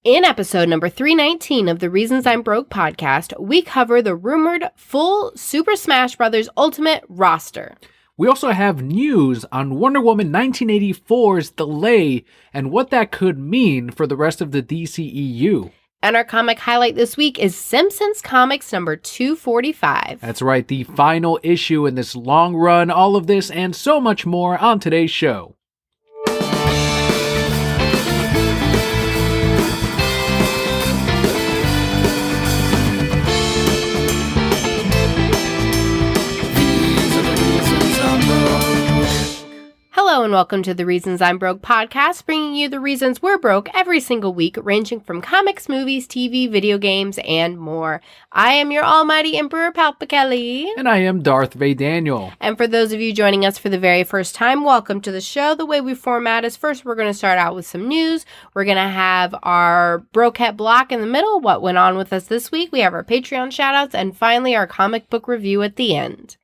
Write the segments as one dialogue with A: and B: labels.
A: In episode number 319 of the Reasons I'm Broke podcast, we cover the rumored full Super Smash Bros. Ultimate roster.
B: We also have news on Wonder Woman 1984's delay and what that could mean for the rest of the DCEU.
A: And our comic highlight this week is Simpsons Comics number 245.
B: That's right, the final issue in this long run. All of this and so much more on today's show.
A: Hello and welcome to the Reasons I'm Broke podcast, bringing you the reasons we're broke every single week, ranging from comics, movies, TV, video games, and more. I am your almighty Emperor Kelli.
B: And I am Darth Vader.
A: And for those of you joining us for the very first time, welcome to the show. The way we format is first we're going to start out with some news. We're going to have our Broquette block in the middle, what went on with us this week. We have our Patreon shoutouts, and finally our comic book review at the end.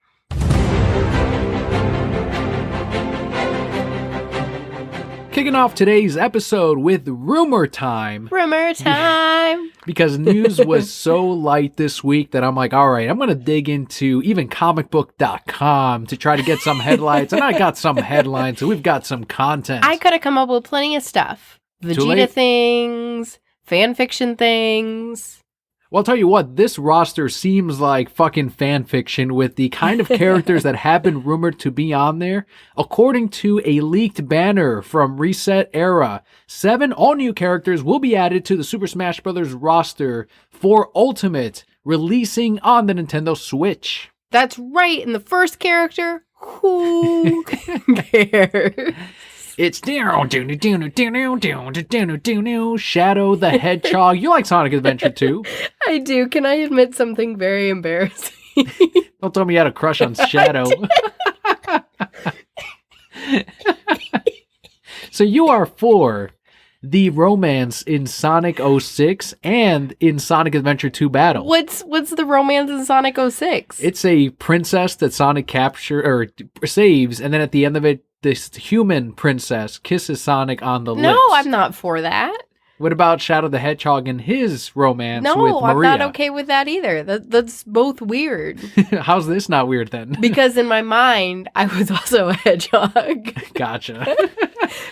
B: Kicking off today's episode with Rumor Time.
A: Rumor Time!
B: Because news was so light this week that I'm like, all right, I'm going to dig into even comicbook.com to try to get some headlines. And I got some headlines, so we've got some content.
A: I could have come up with plenty of stuff. Vegeta things, fan fiction things.
B: Well, I'll tell you what, this roster seems like fucking fan fiction with the kind of characters that have been rumored to be on there. According to a leaked banner from Reset Era, 7 all-new characters will be added to the Super Smash Bros. Roster for Ultimate, releasing on the Nintendo Switch.
A: That's right, and the first character, who cares?
B: It's Shadow the Hedgehog. You like Sonic Adventure 2?
A: I do. Can I admit something very embarrassing?
B: Don't tell me you had a crush on Shadow. So you are for the romance in Sonic 06 and in Sonic Adventure 2 Battle.
A: What's the romance in Sonic 06?
B: It's a princess that Sonic saves, and then at the end of it, this human princess kisses Sonic on the lips.
A: No, I'm not for that.
B: What about Shadow the Hedgehog and his romance with
A: No, I'm
B: Maria?
A: not okay with that either. That's both weird.
B: How's this not weird then?
A: Because in my mind, I was also a hedgehog.
B: Gotcha.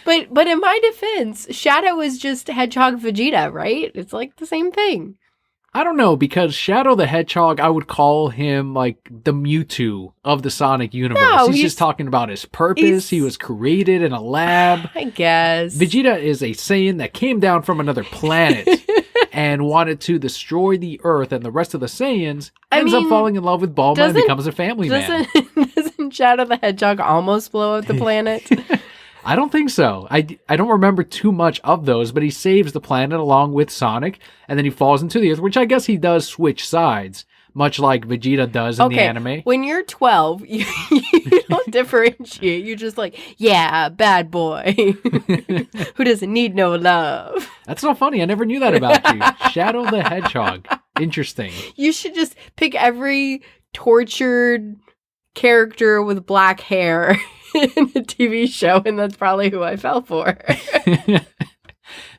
A: But in my defense, Shadow is just Hedgehog Vegeta, right? It's like the same thing.
B: I don't know, because Shadow the Hedgehog, I would call him like the Mewtwo of the Sonic universe.
A: No,
B: he's just talking about his purpose. He was created in a lab.
A: I guess.
B: Vegeta is a Saiyan that came down from another planet and wanted to destroy the Earth, and the rest of the Saiyans ends up falling in love with Bulma and becomes a family man.
A: Doesn't Shadow the Hedgehog almost blow up the planet?
B: I don't think so. I don't remember too much of those, but he saves the planet along with Sonic, and then he falls into the Earth, which I guess he does switch sides, much like Vegeta does in the anime.
A: When you're 12, you don't differentiate. You're just like, yeah, bad boy who doesn't need no love.
B: That's so funny. I never knew that about you. Shadow the Hedgehog. Interesting.
A: You should just pick every tortured character with black hair in a TV show, and that's probably who I fell for.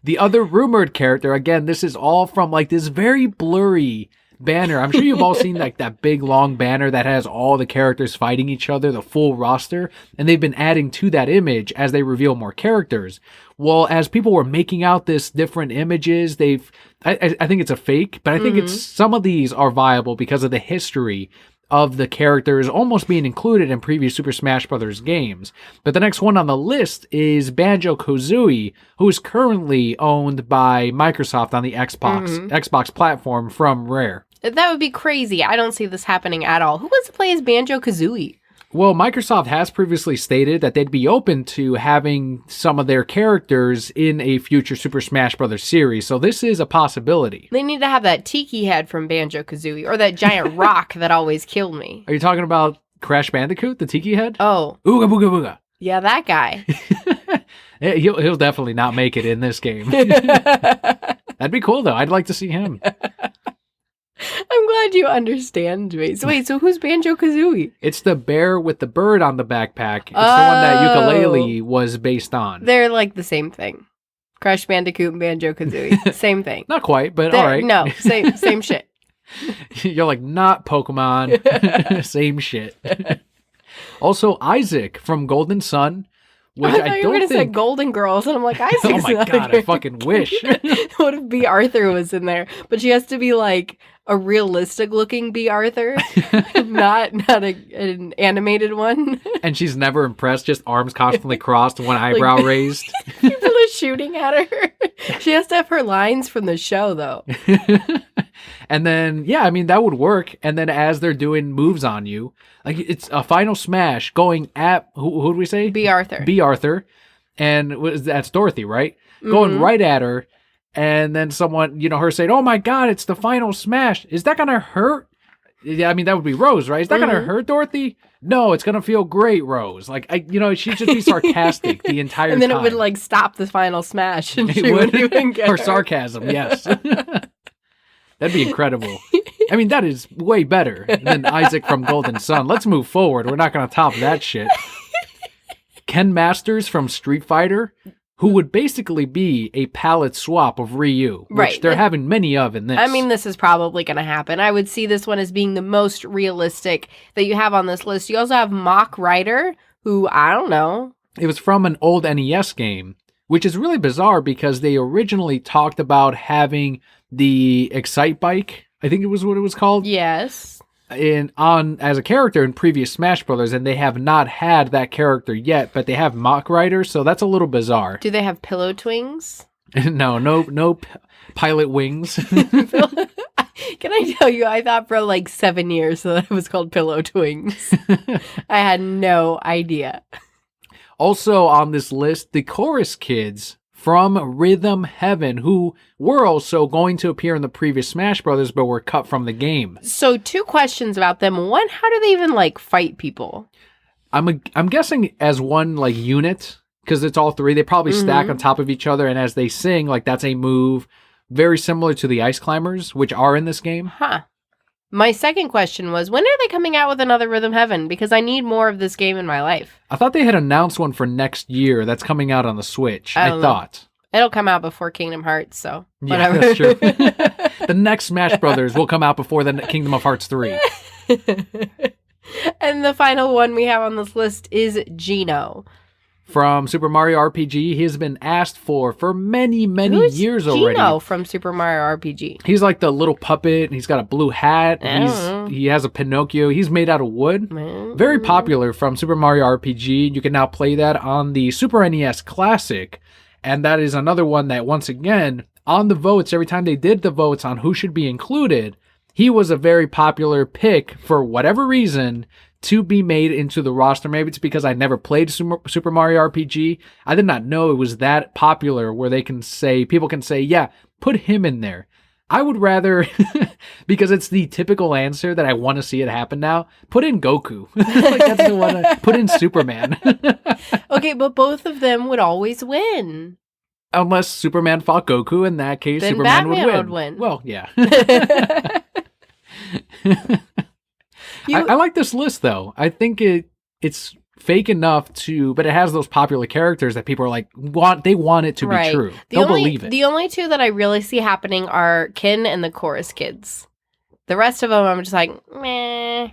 B: The other rumored character, again, this is all from like this very blurry banner. I'm sure you've all seen like that big long banner that has all the characters fighting each other, the full roster, and they've been adding to that image as they reveal more characters. Well, as people were making out this different images, I think it's a fake, but I think it's some of these are viable because of the history of the characters almost being included in previous Super Smash Bros. Games. But the next one on the list is Banjo-Kazooie, who is currently owned by Microsoft on the Xbox platform from Rare.
A: That would be crazy. I don't see this happening at all. Who wants to play as Banjo-Kazooie?
B: Well, Microsoft has previously stated that they'd be open to having some of their characters in a future Super Smash Bros. Series, so this is a possibility.
A: They need to have that tiki head from Banjo-Kazooie, or that giant rock that always killed me.
B: Are you talking about Crash Bandicoot, the tiki head?
A: Oh.
B: Ooga booga booga.
A: Yeah, that guy.
B: He'll definitely not make it in this game. That'd be cool, though. I'd like to see him.
A: I'm glad you understand me. So wait, so who's Banjo-Kazooie?
B: It's the bear with the bird on the backpack. It's the one that Ukulele was based on.
A: They're like the same thing. Crash Bandicoot and Banjo-Kazooie. Same thing.
B: Not quite, but all right.
A: No, same shit.
B: You're like, not Pokemon. Same shit. Also, Isaac from Golden Sun, which
A: I thought
B: I
A: you were
B: don't
A: gonna say
B: think...
A: Golden Girls, and I'm like, Isaac's
B: Oh my
A: not
B: god,
A: here.
B: I fucking wish.
A: What if B. Arthur was in there? But she has to be like a realistic looking B. Arthur, not an animated one.
B: And she's never impressed, just arms constantly crossed, one eyebrow raised.
A: People are shooting at her. She has to have her lines from the show, though.
B: And then, yeah, I mean, that would work. And then as they're doing moves on you, like it's a final smash going at, who did we say?
A: B. Arthur.
B: B. Arthur. And that's Dorothy, right? Going right at her. And then someone, her saying, oh my God, it's the final smash. Is that going to hurt? Yeah, I mean, that would be Rose, right? Is that going to hurt Dorothy? No, it's going to feel great, Rose. Like, she'd just be sarcastic the entire time.
A: And then it would, like, stop the final smash. And she wouldn't even get
B: Or
A: her.
B: sarcasm, yes. That'd be incredible. I mean, that is way better than Isaac from Golden Sun. Let's move forward. We're not going to top that shit. Ken Masters from Street Fighter, who would basically be a palette swap of Ryu, which
A: right.
B: they're having many of in this.
A: I mean, this is probably going to happen. I would see this one as being the most realistic that you have on this list. You also have Mach Rider, who, I don't know.
B: It was from an old NES game, which is really bizarre because they originally talked about having the Excite Bike, I think it was what it was called.
A: Yes.
B: As a character in previous Smash Brothers, and they have not had that character yet, but they have Mach Rider, so that's a little bizarre.
A: Do they have Pillow Twings?
B: No pilot wings.
A: Can I tell you, I thought for like 7 years that it was called Pillow Twings. I had no idea.
B: Also on this list, the Chorus Kids from Rhythm Heaven, who were also going to appear in the previous Smash Brothers, but were cut from the game.
A: So 2 questions about them. One, how do they even like fight people?
B: I'm guessing as one like unit, because it's all 3. They probably stack on top of each other, and as they sing, like that's a move very similar to the Ice Climbers, which are in this game.
A: Huh. My second question was, when are they coming out with another Rhythm Heaven? Because I need more of this game in my life.
B: I thought they had announced one for next year that's coming out on the Switch. I thought.
A: It'll come out before Kingdom Hearts, so whatever.
B: Yeah, that's true. The next Smash Brothers will come out before the Kingdom of Hearts 3.
A: And the final one we have on this list is Geno.
B: From Super Mario RPG, he has been asked for many
A: Who's
B: years already.
A: Geno from Super Mario RPG?
B: He's like the little puppet. He's got a blue hat. He has a Pinocchio. He's made out of wood. Very popular from Super Mario RPG. You can now play that on the Super NES Classic. And that is another one that, once again, on the votes, every time they did the votes on who should be included, he was a very popular pick for whatever reason to be made into the roster. Maybe it's because I never played Super Mario RPG. I did not know it was that popular where people can say, yeah, put him in there. I would rather, because it's the typical answer that I want to see it happen now, put in Goku. Like that's the one. Put in Superman.
A: Okay, but both of them would always win.
B: Unless Superman fought Goku, in that case,
A: Then
B: Superman
A: Batman
B: would
A: would win.
B: Well, yeah. I like this list, though. I think it's fake enough but it has those popular characters that people are like, they want it to be true. They'll believe it.
A: The only 2 that I really see happening are Ken and the Chorus Kids. The rest of them, I'm just like, meh.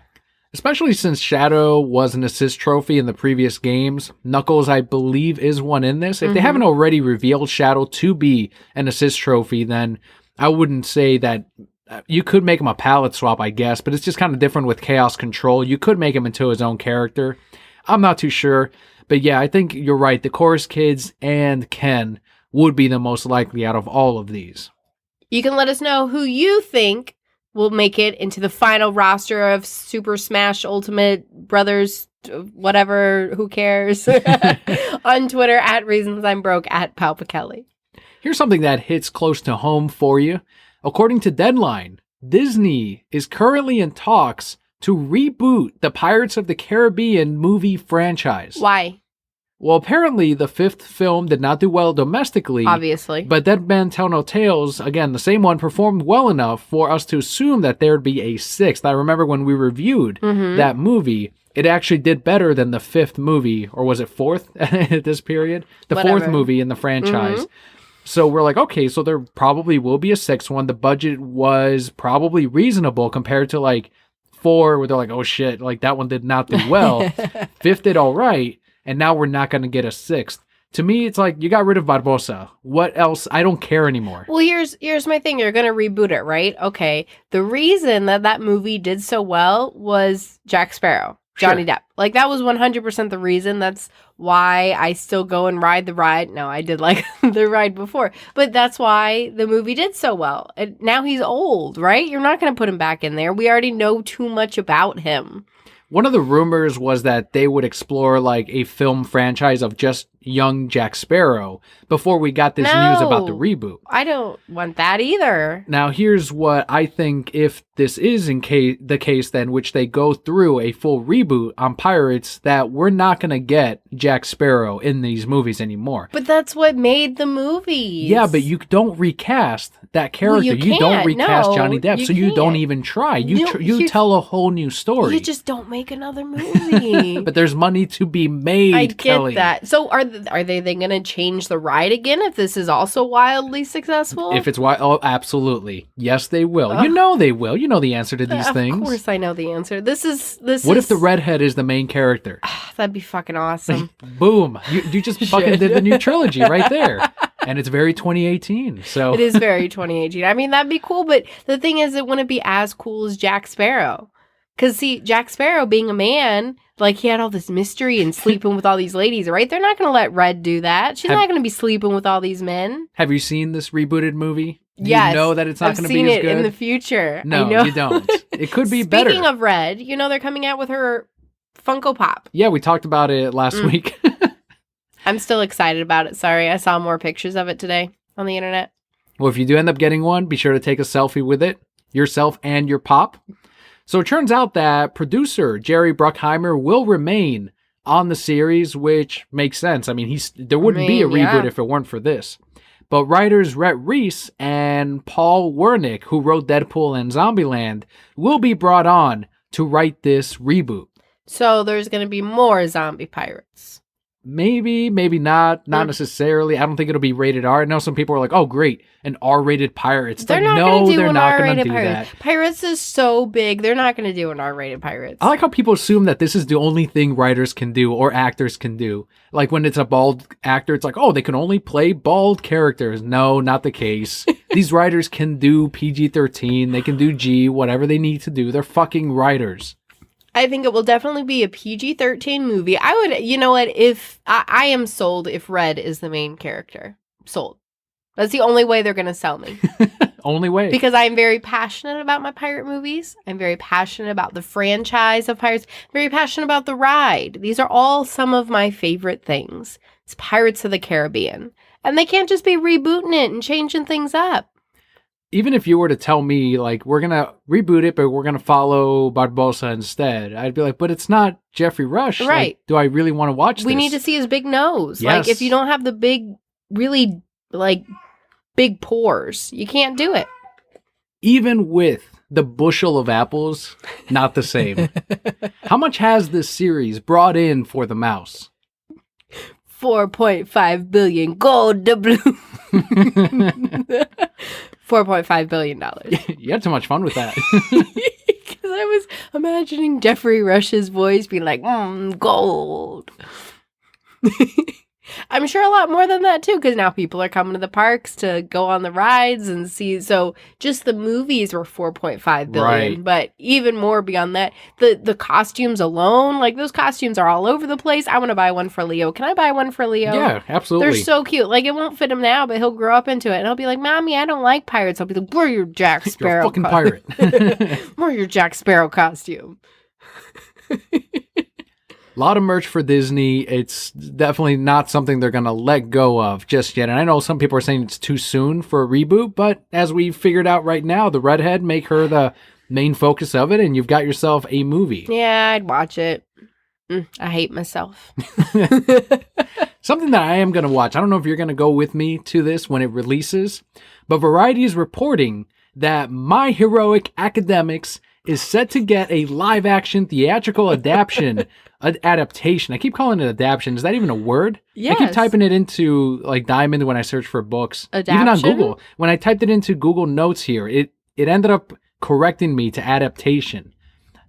B: Especially since Shadow was an assist trophy in the previous games. Knuckles, I believe, is one in this. If they haven't already revealed Shadow to be an assist trophy, then I wouldn't say that. You could make him a palette swap, I guess, but it's just kind of different with Chaos Control. You could make him into his own character. I'm not too sure. But yeah, I think you're right. The Chorus Kids and Ken would be the most likely out of all of these.
A: You can let us know who you think will make it into the final roster of Super Smash Ultimate Brothers, whatever, who cares, on Twitter at Reasons I'm Broke, at Kelli.
B: Here's something that hits close to home for you. According to Deadline, Disney is currently in talks to reboot the Pirates of the Caribbean movie franchise.
A: Why?
B: Well, apparently the 5th film did not do well domestically.
A: Obviously.
B: But Dead Man Tell No Tales, again, the same one, performed well enough for us to assume that there would be a 6th. I remember when we reviewed that movie, it actually did better than the 5th movie, or was it 4th at this period? The 4th movie in the franchise. So we're like, okay, so there probably will be a sixth one. The budget was probably reasonable compared to like 4, where they're like, oh shit, like that one did not do well. 5th did all right, and now we're not going to get a 6th. To me, it's like, you got rid of Barbosa. What else? I don't care anymore.
A: Well, here's my thing. You're going to reboot it, right? Okay. The reason that movie did so well was Jack Sparrow, Johnny Depp. Like, that was 100% the reason. That's why I still go and ride the ride. No, I did like the ride before. But that's why the movie did so well. And now he's old, right? You're not going to put him back in there. We already know too much about him.
B: One of the rumors was that they would explore like a film franchise of just young Jack Sparrow before we got this news about the reboot.
A: I don't want that either.
B: Now, here's what I think, if this is the case, then, which they go through a full reboot on Pirates, that we're not going to get Jack Sparrow in these movies anymore.
A: But that's what made the movies.
B: Yeah, but you don't recast that character.
A: Well,
B: you don't recast Johnny Depp, so you don't even try. You tell a whole new story.
A: You just don't make another movie.
B: But there's money to be made,
A: I get
B: Kelly.
A: that. So are they going to change the ride again if this is also wildly successful?
B: If it's wild, oh, absolutely. Yes, they will. You know they will. You know the answer to these things.
A: Of course I know the answer.
B: What if the redhead is the main character?
A: That'd be fucking awesome.
B: Boom. You just fucking did the new trilogy right there. And it's very 2018. So
A: it is very 2018. I mean, that'd be cool, but the thing is, it wouldn't be as cool as Jack Sparrow. Because, see, Jack Sparrow being a man, like, he had all this mystery and sleeping with all these ladies, right? They're not going to let Red do that. She's not going to be sleeping with all these men.
B: Have you seen this rebooted movie?
A: Yes.
B: You know that it's not going to be as good?
A: I've seen it in the future.
B: No, you don't. It could be better.
A: Speaking of Red, you know they're coming out with her Funko Pop.
B: Yeah, we talked about it last week.
A: I'm still excited about it. Sorry, I saw more pictures of it today on the internet.
B: Well, if you do end up getting one, be sure to take a selfie with it, yourself and your pop. So it turns out that producer Jerry Bruckheimer will remain on the series, which makes sense. I mean, there wouldn't be a reboot if it weren't for this. But writers Rhett Reese and Paul Wernick, who wrote Deadpool and Zombieland, will be brought on to write this reboot.
A: So there's going to be more zombie pirates.
B: Maybe, maybe not. Not necessarily. I don't think it'll be rated R. I know some people are like, oh, great, an R-rated Pirates.
A: They're
B: like,
A: not
B: no,
A: going to do
B: they're
A: an
B: not going
A: R-rated
B: to do
A: Pirates.
B: that.
A: Pirates is so big. They're not going to do an R-rated Pirates.
B: I like how people assume that this is the only thing writers can do or actors can do. Like when it's a bald actor, it's like, oh, they can only play bald characters. No, not the case. These writers can do PG-13. They can do G, whatever they need to do. They're fucking writers.
A: I think it will definitely be a PG-13 movie. I would, you know what, if I am sold if Red is the main character. Sold. That's the only way they're going to sell me.
B: Only way.
A: Because I'm very passionate about my pirate movies. I'm very passionate about the franchise of pirates. I'm very passionate about the ride. These are all some of my favorite things. It's Pirates of the Caribbean. And they can't just be rebooting it and changing things up.
B: Even if you were to tell me, like, we're going to reboot it, but we're going to follow Barbosa instead, I'd be like, but it's not Jeffrey Rush.
A: Right.
B: Like, do I really want to watch this?
A: We need to see his big nose.
B: Yes.
A: Like, if you don't have the big, really, like, big pores, you can't do it.
B: Even with the bushel of apples, not the same. How much has this series brought in for the mouse?
A: 4.5 billion gold doubloon. $4.5 billion.
B: You had too much fun with that.
A: Because I was imagining Jeffrey Rush's voice being like, gold. I'm sure a lot more than that too, because now people are coming to the parks to go on the rides and see. So just the movies were 4.5 billion,
B: right.
A: But even more beyond that, the costumes alone, like those costumes are all over the place. I want to buy one for Leo. Can I buy one for Leo?
B: Yeah, absolutely.
A: They're so cute. Like, it won't fit him now, but he'll grow up into it, and he'll be like, "Mommy, I don't like pirates." I'll be like, "Wear your Jack Sparrow.
B: You're a fucking pirate.
A: Wear your Jack Sparrow costume."
B: A lot of merch for Disney. It's definitely not something they're going to let go of just yet. And I know some people are saying it's too soon for a reboot, but as we figured out right now, the redhead, make her the main focus of it, and you've got yourself a movie.
A: Yeah, I'd watch it. I hate myself.
B: Something that I am going to watch. I don't know if you're going to go with me to this when it releases, but Variety is reporting that My Heroic Academics is set to get a live-action theatrical adaptation. I keep calling it adaptation. Is that even a word?
A: Yes.
B: I keep typing it into like Diamond when I search for books.
A: Adaption?
B: Even on Google. When I typed it into Google Notes here, it ended up correcting me to adaptation.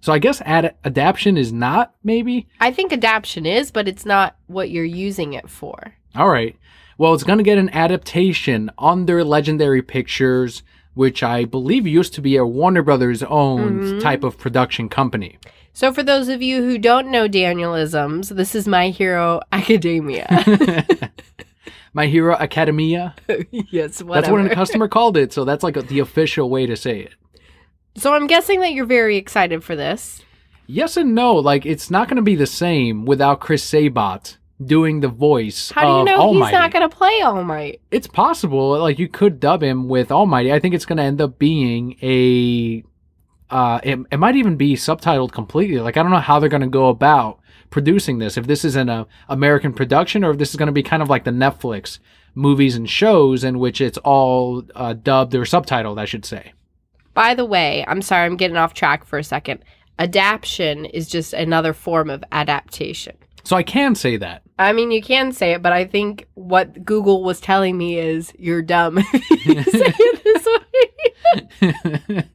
B: So I guess adaptation is not, maybe?
A: I think adaptation is, but it's not what you're using it for.
B: All right. Well, it's going to get an adaptation under Legendary Pictures, which I believe used to be a Warner Brothers owned type of production company.
A: So for those of you who don't know Danielisms, this is My Hero Academia.
B: My Hero Academia?
A: Yes, whatever.
B: That's what a customer called it, so that's like the official way to say it.
A: So I'm guessing that you're very excited for this.
B: Yes and no. Like, it's not going to be the same without Chris Sabat doing the voice of
A: How do you know
B: Almighty.
A: he's not going to play All Might?
B: It's possible. Like, you could dub him with Almighty. I think it's going to end up being it might even be subtitled completely. Like, I don't know how they're going to go about producing this. If this is an American production or if this is going to be kind of like the Netflix movies and shows in which it's all dubbed or subtitled, I should say.
A: By the way, I'm sorry, I'm getting off track for a second. Adaptation is just another form of adaptation.
B: So I can say that.
A: I mean, you can say it, but I think what Google was telling me is you're dumb if you say it this way.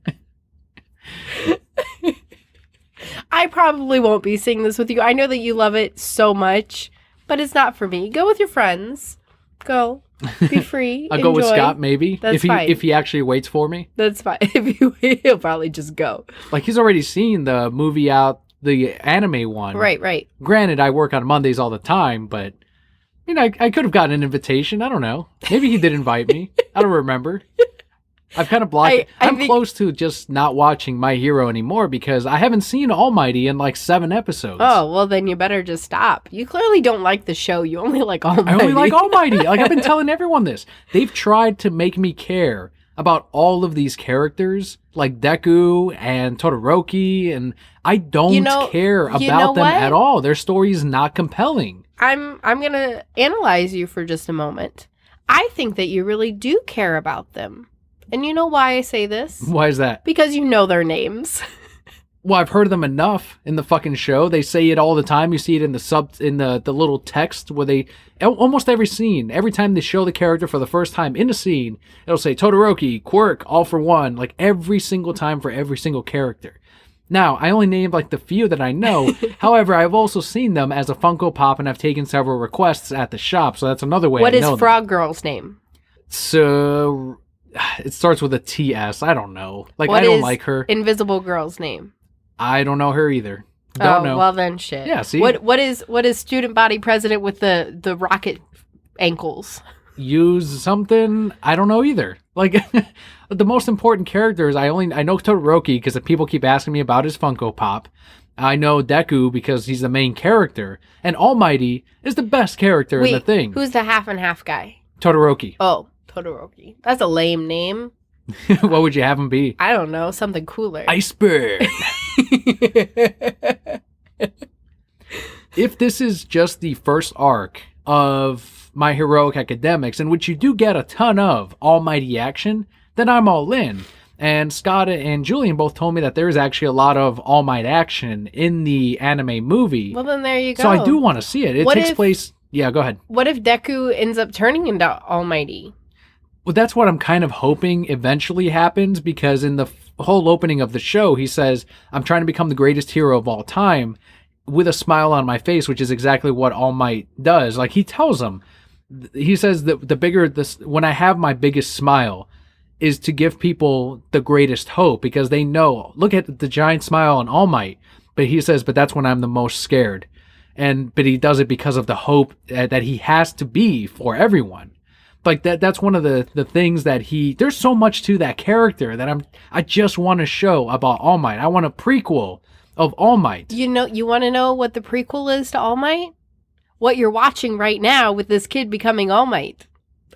A: I probably won't be seeing this with you. I know that you love it so much, but it's not for me. Go with your friends. Go. Be free.
B: I'll go with Scott, maybe.
A: That's fine.
B: If he actually waits for me.
A: That's fine. He'll probably just go.
B: Like, he's already seen the movie out, the anime one.
A: Right.
B: Granted, I work on Mondays all the time, but I could have gotten an invitation. I don't know. Maybe he did invite me. I don't remember. I've kind of blocked it. I'm close to just not watching My Hero anymore because I haven't seen Almighty in like 7 episodes.
A: Oh, well, then you better just stop. You clearly don't like the show. You only like Almighty.
B: I only like Almighty. Like, I've been telling everyone this. They've tried to make me care about all of these characters, like Deku and Todoroki, and I don't care about them at all. Their story is not compelling.
A: I'm going to analyze you for just a moment. I think that you really do care about them. And you know why I say this?
B: Why is that?
A: Because you know their names.
B: Well, I've heard of them enough in the fucking show. They say it all the time. You see it in the little text where they almost every scene, every time they show the character for the first time in a scene, it'll say Todoroki, Quirk, all for one, like every single time for every single character. Now, I only named like the few that I know. However, I've also seen them as a Funko Pop and I've taken several requests at the shop, so that's another way I know them.
A: What is Frog Girl's name?
B: So it starts with a TS. I don't know. Like, I don't like her.
A: Invisible Girl's name?
B: I don't know her either. Don't know.
A: Well then shit.
B: Yeah, see?
A: What is student body president with the rocket ankles?
B: Use something? I don't know either. Like, the most important characters, I know Todoroki because people keep asking me about his Funko Pop. I know Deku because he's the main character. And Almighty is the best character in the thing.
A: Who's the half and half guy?
B: Todoroki.
A: Oh, Todoroki. That's a lame name.
B: What would you have him be?
A: I don't know. Something cooler.
B: Iceberg. If this is just the first arc of My Heroic Academics, in which you do get a ton of Almighty action, then I'm all in. And Scott and Julian both told me that there is actually a lot of All Might action in the anime movie.
A: Well, then there you go.
B: So I do want to see it. It takes place... Yeah, go ahead.
A: What if Deku ends up turning into Almighty?
B: Well, that's what I'm kind of hoping eventually happens, because in the whole opening of the show, he says, I'm trying to become the greatest hero of all time, with a smile on my face, which is exactly what All Might does. Like, he tells him, he says that when I have my biggest smile is to give people the greatest hope, because they know, look at the giant smile on All Might. But he says, but that's when I'm the most scared. But he does it because of the hope that he has to be for everyone. Like, that's one of the things that there's so much to that character that I just want to show about All Might. I want a prequel of All Might.
A: You want to know what the prequel is to All Might? What you're watching right now with this kid becoming All Might.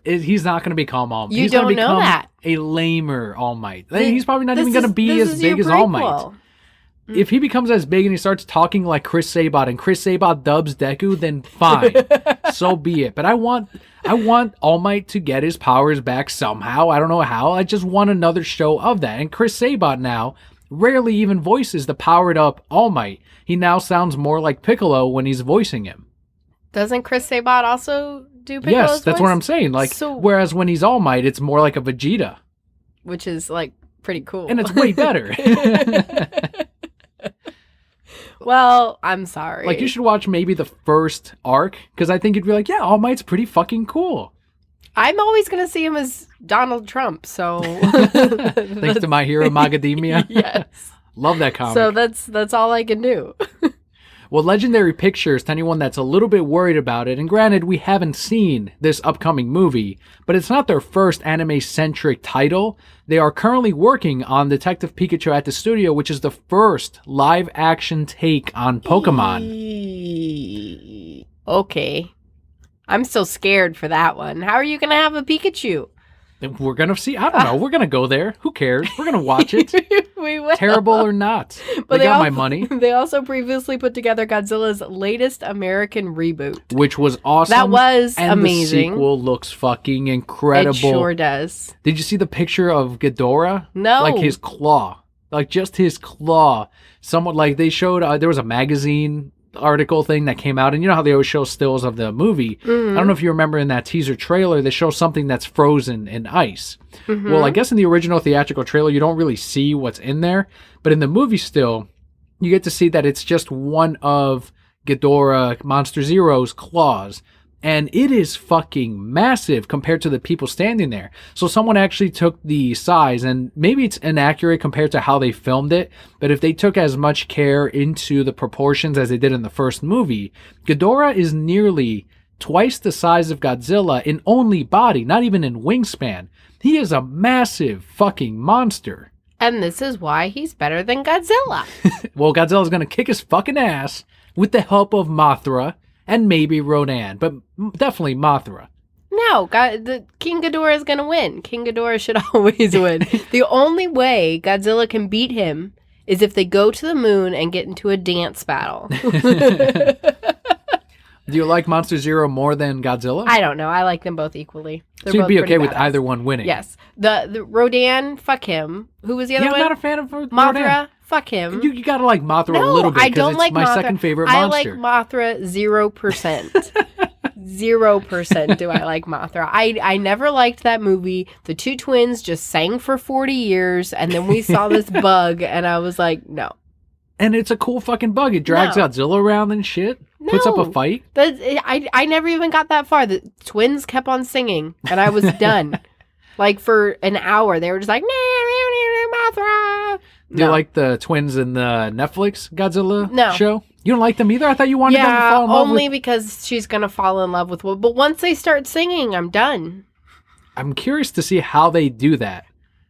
B: He's not going to become All Might.
A: He's don't know that.
B: A lamer All Might. He's probably not even going to be as big as All Might. If he becomes as big and he starts talking like Chris Sabat and Chris Sabat dubs Deku, then fine. So be it. But I want All Might to get his powers back somehow. I don't know how. I just want another show of that. And Chris Sabat now, rarely even voices the powered up All Might. He now sounds more like Piccolo when he's voicing him.
A: Doesn't Chris Sabat also do Piccolo's
B: Yes, that's
A: voice?
B: what I'm saying. Like, whereas when he's All Might, it's more like a Vegeta.
A: Which is, like, pretty cool.
B: And it's way better.
A: Well, I'm sorry.
B: Like, you should watch maybe the first arc, because I think you'd be like, yeah, All Might's pretty fucking cool.
A: I'm always going to see him as Donald Trump, so...
B: Thanks to My Hero Macadamia.
A: Yes.
B: Love that comic.
A: So that's all I can do.
B: Well, Legendary Pictures, to anyone that's a little bit worried about it, and granted, we haven't seen this upcoming movie, but it's not their first anime-centric title. They are currently working on Detective Pikachu at the Studio, which is the first live-action take on Pokemon.
A: Okay. I'm still scared for that one. How are you going to have a Pikachu?
B: We're going to see. I don't know. We're going to go there. Who cares? We're going to watch it.
A: We will.
B: Terrible or not.
A: But
B: they got my money.
A: They also previously put together Godzilla's latest American reboot.
B: Which was awesome.
A: That was
B: and
A: amazing.
B: The sequel looks fucking incredible.
A: It sure does.
B: Did you see the picture of Ghidorah?
A: No.
B: Like his claw. Like just his claw. Someone, like they showed, there was a magazine article thing that came out, and you know how they always show stills of the movie. I don't know if you remember in that teaser trailer, they show something that's frozen in ice. Well, I guess in the original theatrical trailer, you don't really see what's in there, but in the movie still, you get to see that it's just one of Ghidorah Monster Zero's claws. And it is fucking massive compared to the people standing there. So someone actually took the size, and maybe it's inaccurate compared to how they filmed it, but if they took as much care into the proportions as they did in the first movie, Ghidorah is nearly twice the size of Godzilla in only body, not even in wingspan. He is a massive fucking monster.
A: And this is why he's better than Godzilla.
B: Well, Godzilla's gonna kick his fucking ass with the help of Mothra. And maybe Rodan, but definitely Mothra.
A: No, the King Ghidorah is going to win. King Ghidorah should always win. The only way Godzilla can beat him is if they go to the moon and get into a dance battle.
B: Do you like Monster Zero more than Godzilla?
A: I don't know. I like them both equally.
B: So you'd be okay with either one winning?
A: Yes. The Rodan, fuck him. Who was the other one?
B: I'm not a fan of
A: Mothra,
B: Rodan.
A: fuck him.
B: You gotta like Mothra a little bit.
A: I don't like
B: my
A: Mothra.
B: second favorite
A: I
B: monster.
A: like Mothra 0%. 0% do I like Mothra. I never liked that movie. The two twins just sang for 40 years, and then we saw this bug, and I was like, no.
B: And it's a cool fucking bug. It drags Godzilla around and shit. Puts up a fight.
A: I never even got that far. The twins kept on singing, and I was done. Like, for an hour, they were just like, Mothra.
B: Do you like the twins in the Netflix Godzilla
A: No.
B: show? You don't like them either? I thought you wanted them to fall in love
A: only because she's going to fall in love with Will. But once they start singing, I'm done.
B: I'm curious to see how they do that.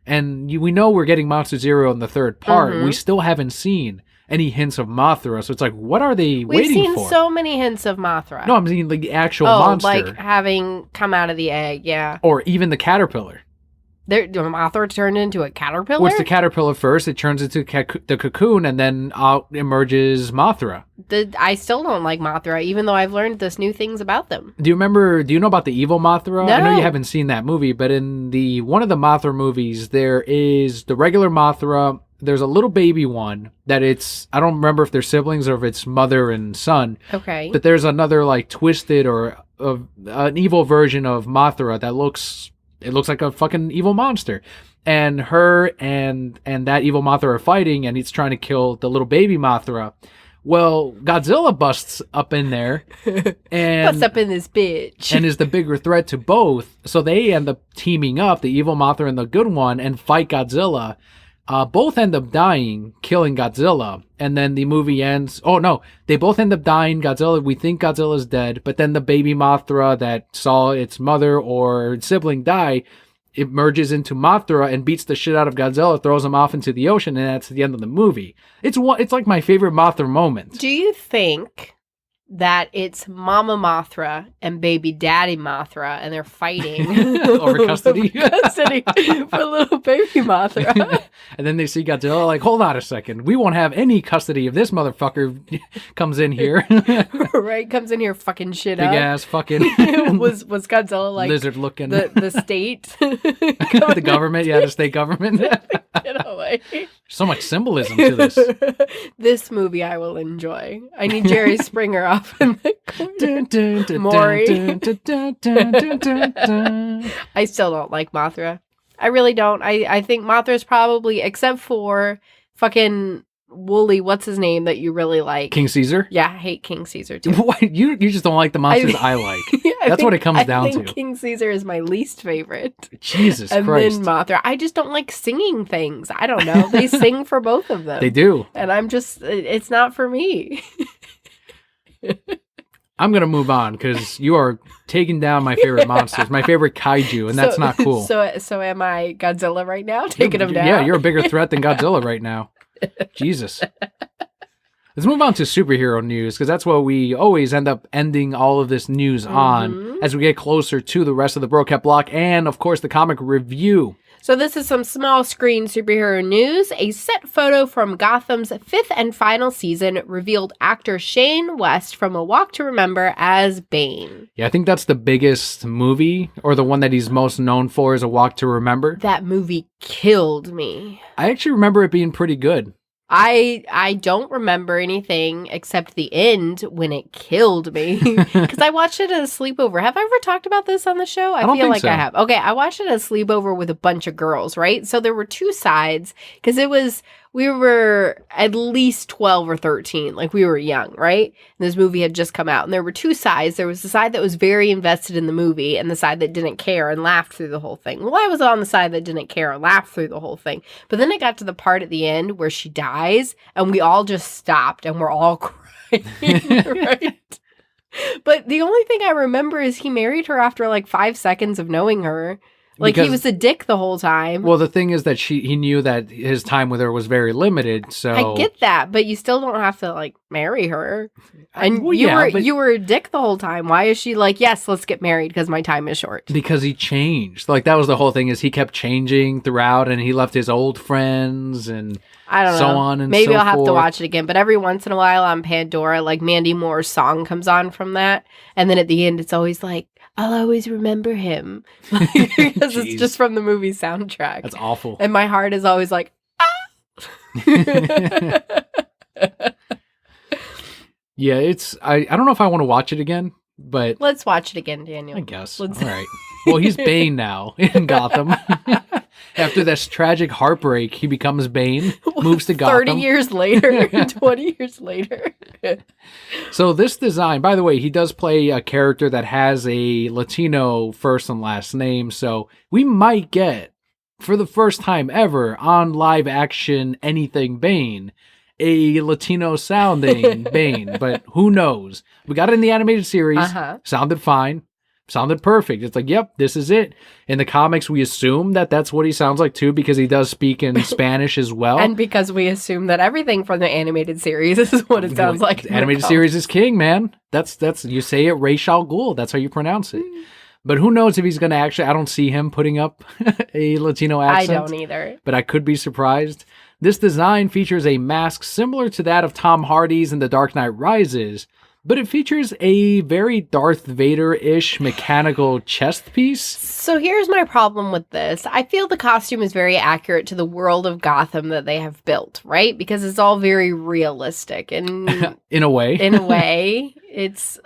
B: And we know we're getting Monster Zero in the third part. We still haven't seen any hints of Mothra. So it's like, what are they waiting for?
A: We've seen so many hints of Mothra.
B: No, I'm saying like the actual monster.
A: Like having come out of the egg, yeah.
B: Or even the caterpillar.
A: Mothra turned into a caterpillar?
B: What's the caterpillar first? It turns into the cocoon, and then out emerges Mothra.
A: I still don't like Mothra, even though I've learned this new things about them.
B: Do you know about the evil Mothra?
A: No.
B: I know you haven't seen that movie, but in one of the Mothra movies, there is the regular Mothra. There's a little baby one that I don't remember if they're siblings or if it's mother and son.
A: Okay.
B: But there's another like twisted or an evil version of Mothra that looks like a fucking evil monster. And her and that evil Mothra are fighting, and it's trying to kill the little baby Mothra. Well, Godzilla busts up in there. And
A: busts up in this bitch.
B: And is the bigger threat to both. So they end up teaming up, the evil Mothra and the good one, and fight Godzilla. Both end up dying, killing Godzilla. And then the movie ends. Oh, no. They both end up dying. We think Godzilla's dead. But then the baby Mothra that saw its mother or sibling die, it merges into Mothra and beats the shit out of Godzilla, throws him off into the ocean, and that's the end of the movie. It's like my favorite Mothra moment.
A: Do you think that it's Mama Mothra and baby Daddy Mothra, and they're fighting
B: over custody
A: for little baby Mothra?
B: And then they see Godzilla like, hold on a second, we won't have any custody if this motherfucker comes in here.
A: Right, comes in here fucking shit
B: big
A: up.
B: ass fucking
A: was Godzilla like
B: lizard looking
A: the state
B: the government, the state government.
A: Get away. right.
B: So much symbolism to this.
A: This movie I will enjoy. I need Jerry Springer off in the corner. I still don't like Mothra. I really don't. I think Mothra's probably, except for fucking Wooly, what's his name that you really like?
B: King Caesar?
A: Yeah, I hate King Caesar too.
B: What? You just don't like the monsters I like.
A: Yeah,
B: That's what it comes down
A: I think
B: to.
A: King Caesar is my least favorite.
B: Jesus
A: and
B: Christ.
A: then Mothra. I just don't like singing things. I don't know. They sing for both of them.
B: They do.
A: And I'm just, it's not for me.
B: I'm going to move on because you are taking down my favorite monsters, my favorite kaiju, and that's not cool.
A: So am I Godzilla right now, taking him down?
B: Yeah, you're a bigger threat than Godzilla right now. Jesus. Let's move on to superhero news because that's what we always end up ending all of this news on as we get closer to the rest of the Brocat block and, of course, the comic review.
A: So this is some small screen superhero news. A set photo from Gotham's 5th and final season revealed actor Shane West from A Walk to Remember as Bane.
B: Yeah, I think that's the biggest movie, or the one that he's most known for is A Walk to Remember.
A: That movie killed me.
B: I actually remember it being pretty good.
A: I don't remember anything except the end when it killed me because I watched it at a sleepover. Have I ever talked about this on the show? I
B: don't
A: feel
B: think
A: like
B: so.
A: I have. Okay, I watched it at a sleepover with a bunch of girls, right? So there were two sides because we were at least 12 or 13, like we were young, right? And this movie had just come out and there were two sides. There was the side that was very invested in the movie and the side that didn't care and laughed through the whole thing. Well, I was on the side that didn't care and laughed through the whole thing. But then it got to the part at the end where she dies and we all just stopped and we're all crying, right? But the only thing I remember is he married her after like 5 seconds of knowing her. Like, he was a dick the whole time.
B: Well, the thing is that he knew that his time with her was very limited, so...
A: I get that, but you still don't have to, like, marry her. And
B: Well,
A: you were a dick the whole time. Why is she like, yes, let's get married because my time is short?
B: Because he changed. Like, that was the whole thing, is he kept changing throughout, and he left his old friends, and
A: I don't know.
B: so on and
A: Maybe
B: so
A: I'll have
B: forth.
A: to watch it again. But every once in a while on Pandora, like, Mandy Moore's song comes on from that. And then at the end, it's always like, I'll always remember him. Because it's just from the movie soundtrack.
B: That's awful.
A: And my heart is always like, ah!
B: Yeah, I don't know if I want to watch it again, but...
A: Let's watch it again, Daniel.
B: I guess.
A: Let's...
B: All right. Well, he's Bane now in Gotham. After this tragic heartbreak, he becomes Bane, moves to Gotham.
A: 30 years later, 20 years later.
B: So this design, by the way, he does play a character that has a Latino first and last name, so we might get, for the first time ever, on live action anything Bane, a Latino sounding Bane, but who knows? We got it in the animated series, sounded fine. Sounded perfect. It's like, yep, this is it. In the comics, we assume that that's what he sounds like too, because he does speak in Spanish as well.
A: And because we assume that everything from the animated series is what it sounds like.
B: The animated series is king, man. That's you say it, Ra's al Ghul. That's how you pronounce it. But who knows if he's going to actually, I don't see him putting up a Latino accent.
A: I don't either.
B: But I could be surprised. This design features a mask similar to that of Tom Hardy's in The Dark Knight Rises, but it features a very Darth Vader-ish mechanical chest piece.
A: So here's my problem with this. I feel the costume is very accurate to the world of Gotham that they have built, right? Because it's all very realistic. And
B: in a way.
A: In a way, it's,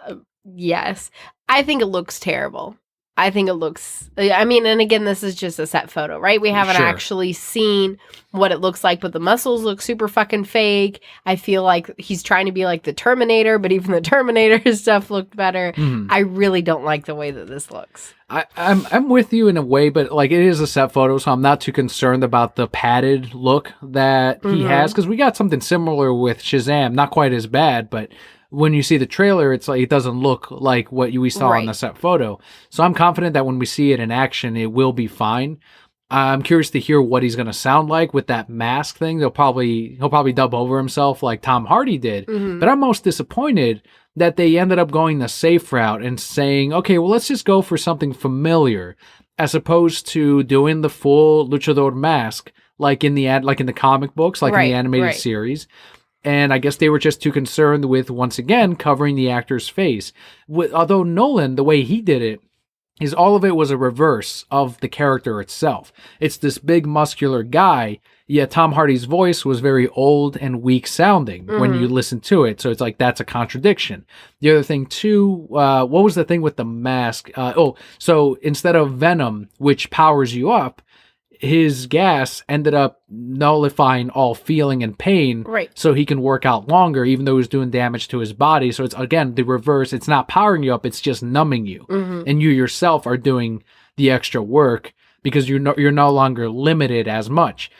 A: yes. I think it looks terrible. I think it looks, I mean, and again, this is just a set photo, right? We haven't actually seen what it looks like, but the muscles look super fucking fake. I feel like he's trying to be like the Terminator, but even the Terminator stuff looked better. I really don't like the way that this looks.
B: I'm with you in a way, but like it is a set photo, so I'm not too concerned about the padded look that he has, because we got something similar with Shazam, not quite as bad, but when you see the trailer, it's like it doesn't look like what we saw in the set photo. So I'm confident that when we see it in action, it will be fine. I'm curious to hear what he's going to sound like with that mask thing. He'll probably dub over himself like Tom Hardy did. But I'm most disappointed that they ended up going the safe route and saying, okay, well, let's just go for something familiar, as opposed to doing the full luchador mask like in the comic books, like in the animated series. And I guess they were just too concerned with, once again, covering the actor's face. Although Nolan, the way he did it, is all of it was a reverse of the character itself. It's this big muscular guy, yet Tom Hardy's voice was very old and weak sounding when you listen to it. So it's like, that's a contradiction. The other thing too, what was the thing with the mask? So instead of venom, which powers you up, his gas ended up nullifying all feeling and pain,
A: Right.
B: so he can work out longer, even though he's doing damage to his body. So it's, again, the reverse. It's not powering you up, it's just numbing you. And you yourself are doing the extra work because you're no longer limited as much.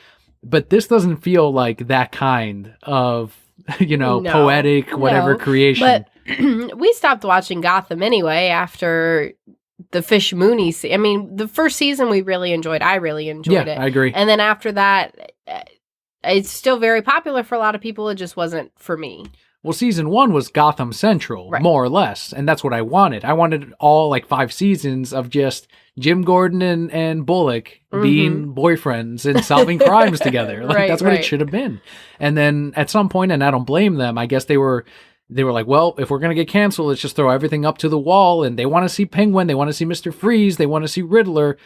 B: But this doesn't feel like that kind of, poetic, whatever creation.
A: But we stopped watching Gotham anyway after the Fish Mooney. I mean, the first season we really enjoyed. I really enjoyed it.
B: I agree.
A: And then after that, it's still very popular for a lot of people. It just wasn't for me.
B: Well, season 1 was Gotham Central,
A: Right.
B: more or less. And that's what I wanted. I wanted all 5 seasons of just Jim Gordon and Bullock being boyfriends and solving crimes together. That's what it should have been. And then at some point, and I don't blame them, I guess they were like, well, if we're going to get canceled, let's just throw everything up to the wall. And they want to see Penguin. They want to see Mr. Freeze. They want to see Riddler.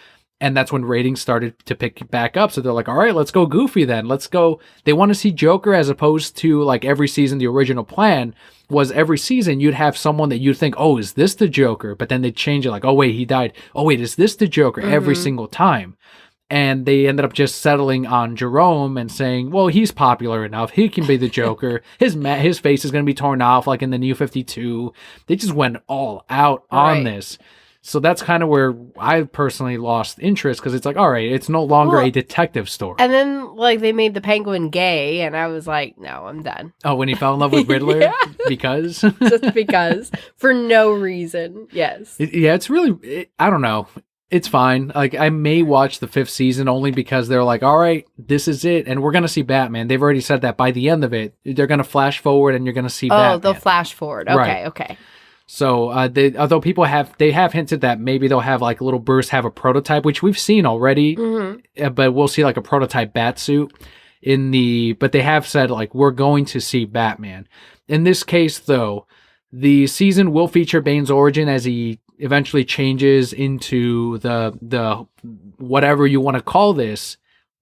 B: And that's when ratings started to pick back up. So they're like, all right, let's go goofy then. Let's go. They want to see Joker, as opposed to every season. The original plan was every season you'd have someone that you'd think, oh, is this the Joker? But then they'd change it like, oh, wait, he died. Oh, wait, is this the Joker? Every single time. And they ended up just settling on Jerome and saying, well, he's popular enough. He can be the Joker. His face is going to be torn off like in the New 52. They just went all out on this. So that's kind of where I personally lost interest, because it's like, all right, it's no longer a detective story.
A: And then they made the Penguin gay, and I was like, no, I'm done.
B: Oh, when he fell in love with Riddler?
A: Yeah.
B: Because?
A: Just because. For no reason. Yes.
B: It's really, I don't know. It's fine. I may watch the 5th season only because they're like, all right, this is it. And we're going to see Batman. They've already said that by the end of it, they're going to flash forward and you're going to see Batman.
A: Oh, they'll flash forward. Okay, okay.
B: So, although people have hinted that maybe they'll have little Bruce have a prototype, which we've seen already, but we'll see a prototype Batsuit but they have said we're going to see Batman. In this case, though, the season will feature Bane's origin as he eventually changes into the whatever you want to call this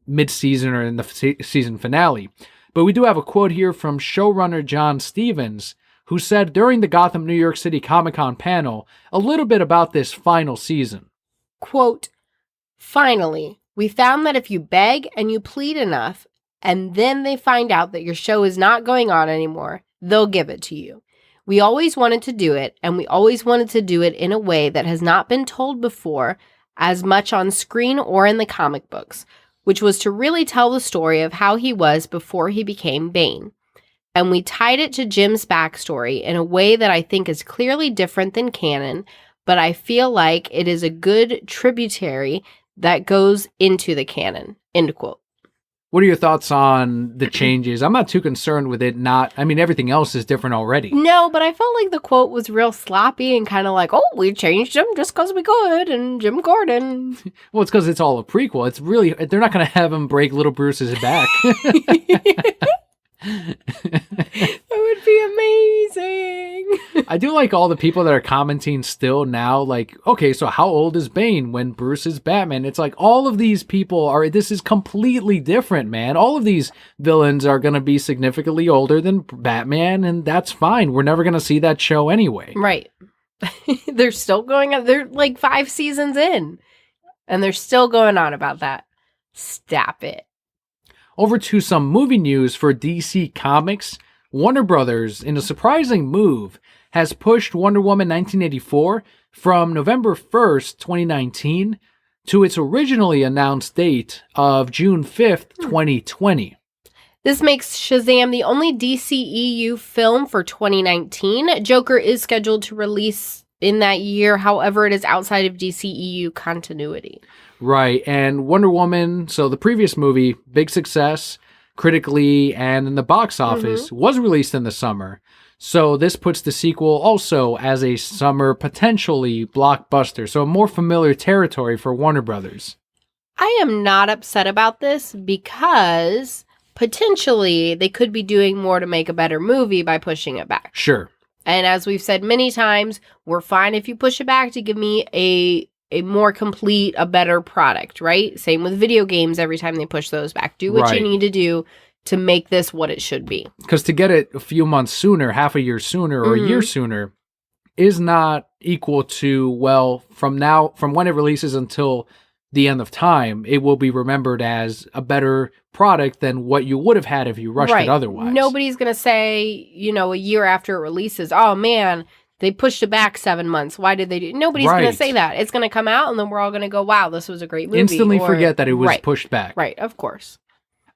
B: mid-season or in the season finale. But we do have a quote here from showrunner John Stevens, who said during the Gotham New York City Comic-Con panel a little bit about this final season.
A: Quote, "Finally, we found that if you beg and you plead enough, and then they find out that your show is not going on anymore, they'll give it to you. We always wanted to do it, and we always wanted to do it in a way that has not been told before, as much on screen or in the comic books, which was to really tell the story of how he was before he became Bane. And we tied it to Jim's backstory in a way that I think is clearly different than canon, but I feel like it is a good tributary that goes into the canon." End quote.
B: What are your thoughts on the changes? I'm not too concerned with it. Everything else is different already.
A: No, but I felt like the quote was real sloppy and kind of like, oh, we changed him just because we could, and Jim Gordon.
B: Well, it's because it's all a prequel. It's really, they're not going to have him break little Bruce's back.
A: That would be amazing.
B: I do like all the people that are commenting still now, okay, so how old is Bane when Bruce is Batman? It's like all of these people this is completely different, man. All of these villains are going to be significantly older than Batman, and that's fine. We're never going to see that show anyway.
A: Right. They're still going on. They're 5 seasons in, and they're still going on about that. Stop it.
B: Over to some movie news for DC Comics. Warner Brothers, in a surprising move, has pushed Wonder Woman 1984 from November 1st, 2019 to its originally announced date of June 5th, 2020.
A: This makes Shazam the only DCEU film for 2019. Joker is scheduled to release in that year, however, it is outside of DCEU continuity.
B: Right, and Wonder Woman, so the previous movie, big success, critically and in the box office, was released in the summer. So this puts the sequel also as a summer, potentially, blockbuster, so a more familiar territory for Warner Brothers.
A: I am not upset about this because potentially they could be doing more to make a better movie by pushing it back.
B: Sure.
A: And as we've said many times, we're fine if you push it back to give me a a more complete, a better product, right? Same with video games. Every time they push those back, do what you need to do to make this what it should be.
B: Because to get it a few months sooner, half a year sooner, or a year sooner, is not equal to, well, from when it releases until the end of time, it will be remembered as a better product than what you would have had if you rushed it otherwise.
A: Nobody's going to say, a year after it releases, oh man, they pushed it back 7 months. Why did they do? Nobody's going to say that. It's going to come out and then we're all going to go, wow, this was a great movie.
B: Instantly forget that it was pushed back.
A: Right, of course.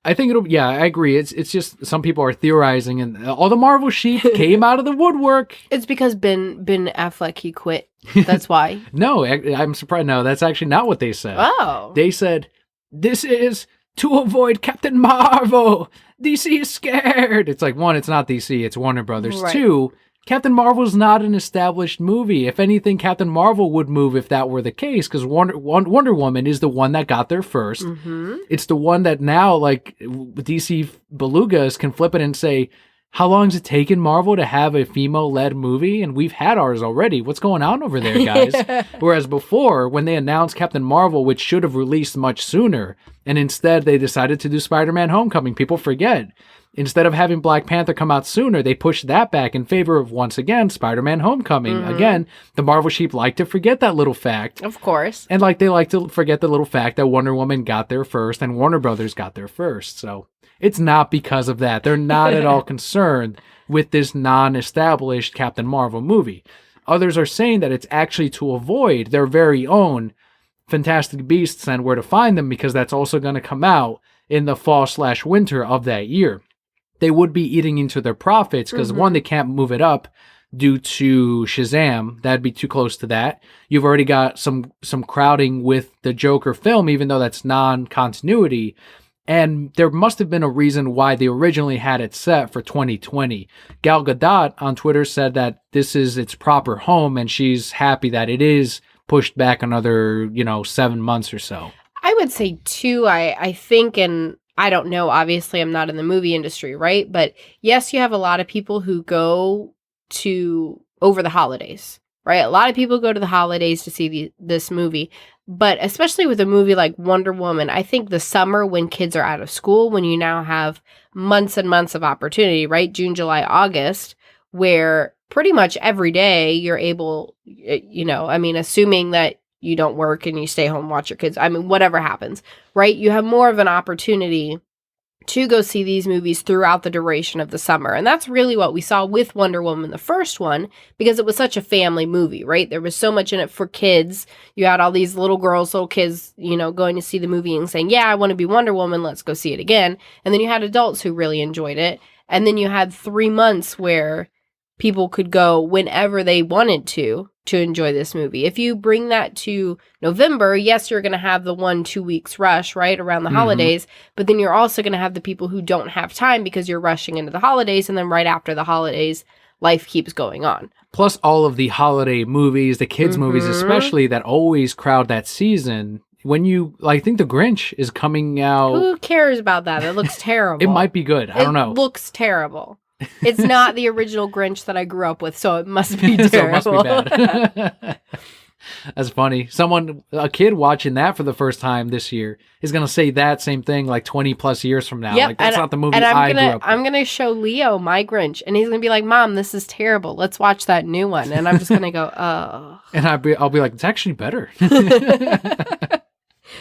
B: I think I agree. It's just some people are theorizing, and all the Marvel sheep came out of the woodwork.
A: It's because Ben Affleck, he quit. That's why.
B: No, I'm surprised. No, that's actually not what they said.
A: Oh.
B: They said, this is to avoid Captain Marvel. DC is scared. It's like, one, it's not DC, it's Warner Brothers. Right. Two, Captain Marvel's not an established movie. If anything, Captain Marvel would move if that were the case, because Wonder Woman is the one that got there first. Mm-hmm. It's the one that now, like, DC belugas can flip it and say, how long has it taken Marvel to have a female-led movie? And we've had ours already. What's going on over there, guys? Whereas before, when they announced Captain Marvel, which should have released much sooner, and instead they decided to do Spider-Man Homecoming, people forget. Instead of having Black Panther come out sooner, they pushed that back in favor of, once again, Spider-Man Homecoming. Mm-hmm. Again, the Marvel sheep like to forget that little fact.
A: Of course.
B: And they like to forget the little fact that Wonder Woman got there first and Warner Brothers got there first. So it's not because of that. They're not at all concerned with this non-established Captain Marvel movie. Others are saying that it's actually to avoid their very own Fantastic Beasts and Where to Find Them, because that's also going to come out in the fall/winter of that year. They would be eating into their profits because, one, they can't move it up due to Shazam. That'd be too close to that. You've already got some crowding with the Joker film, even though that's non-continuity. And there must have been a reason why they originally had it set for 2020. Gal Gadot on Twitter said that this is its proper home, and she's happy that it is pushed back another, 7 months or so.
A: I would say, too, I think, and I don't know, obviously I'm not in the movie industry, right? But yes, you have a lot of people who go to over the holidays, right? A lot of people go to the holidays to see this movie. But especially with a movie like Wonder Woman, I think the summer when kids are out of school, when you now have months and months of opportunity, right? June, July, August, where pretty much every day you're able, assuming that you don't work and you stay home, watch your kids. Whatever happens, right? You have more of an opportunity to go see these movies throughout the duration of the summer. And that's really what we saw with Wonder Woman, the first one, because it was such a family movie, right? There was so much in it for kids. You had all these little girls, little kids, going to see the movie and saying, yeah, I want to be Wonder Woman. Let's go see it again. And then you had adults who really enjoyed it. And then you had 3 months where people could go whenever they wanted to enjoy this movie. If you bring that to November, yes, you're going to have the 1-2 weeks rush, right, around the holidays, but then you're also going to have the people who don't have time because you're rushing into the holidays, and then right after the holidays, life keeps going on.
B: Plus all of the holiday movies, the kids' movies especially, that always crowd that season. I think The Grinch is coming out.
A: Who cares about that? It looks terrible.
B: It might be good. I don't know.
A: It looks terrible. It's not the original Grinch that I grew up with, so it must be terrible.
B: So it must be bad. That's funny. A kid watching that for the first time this year is going to say that same thing like 20 plus years from now.
A: Yep,
B: like, that's not the movie
A: I
B: grew up with.
A: I'm going to show Leo my Grinch, and he's going to be like, Mom, this is terrible. Let's watch that new one. And I'm just going to go, oh.
B: And I'll be like, it's actually better.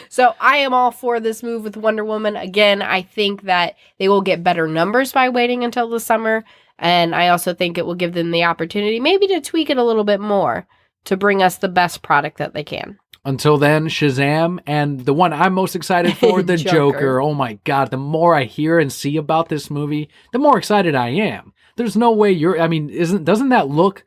A: So I am all for this move with Wonder Woman. Again, I think that they will get better numbers by waiting until the summer. And I also think it will give them the opportunity maybe to tweak it a little bit more to bring us the best product that they can.
B: Until then, Shazam, and the one I'm most excited for, the Joker. Oh my God, the more I hear and see about this movie, the more excited I am. There's no way doesn't that look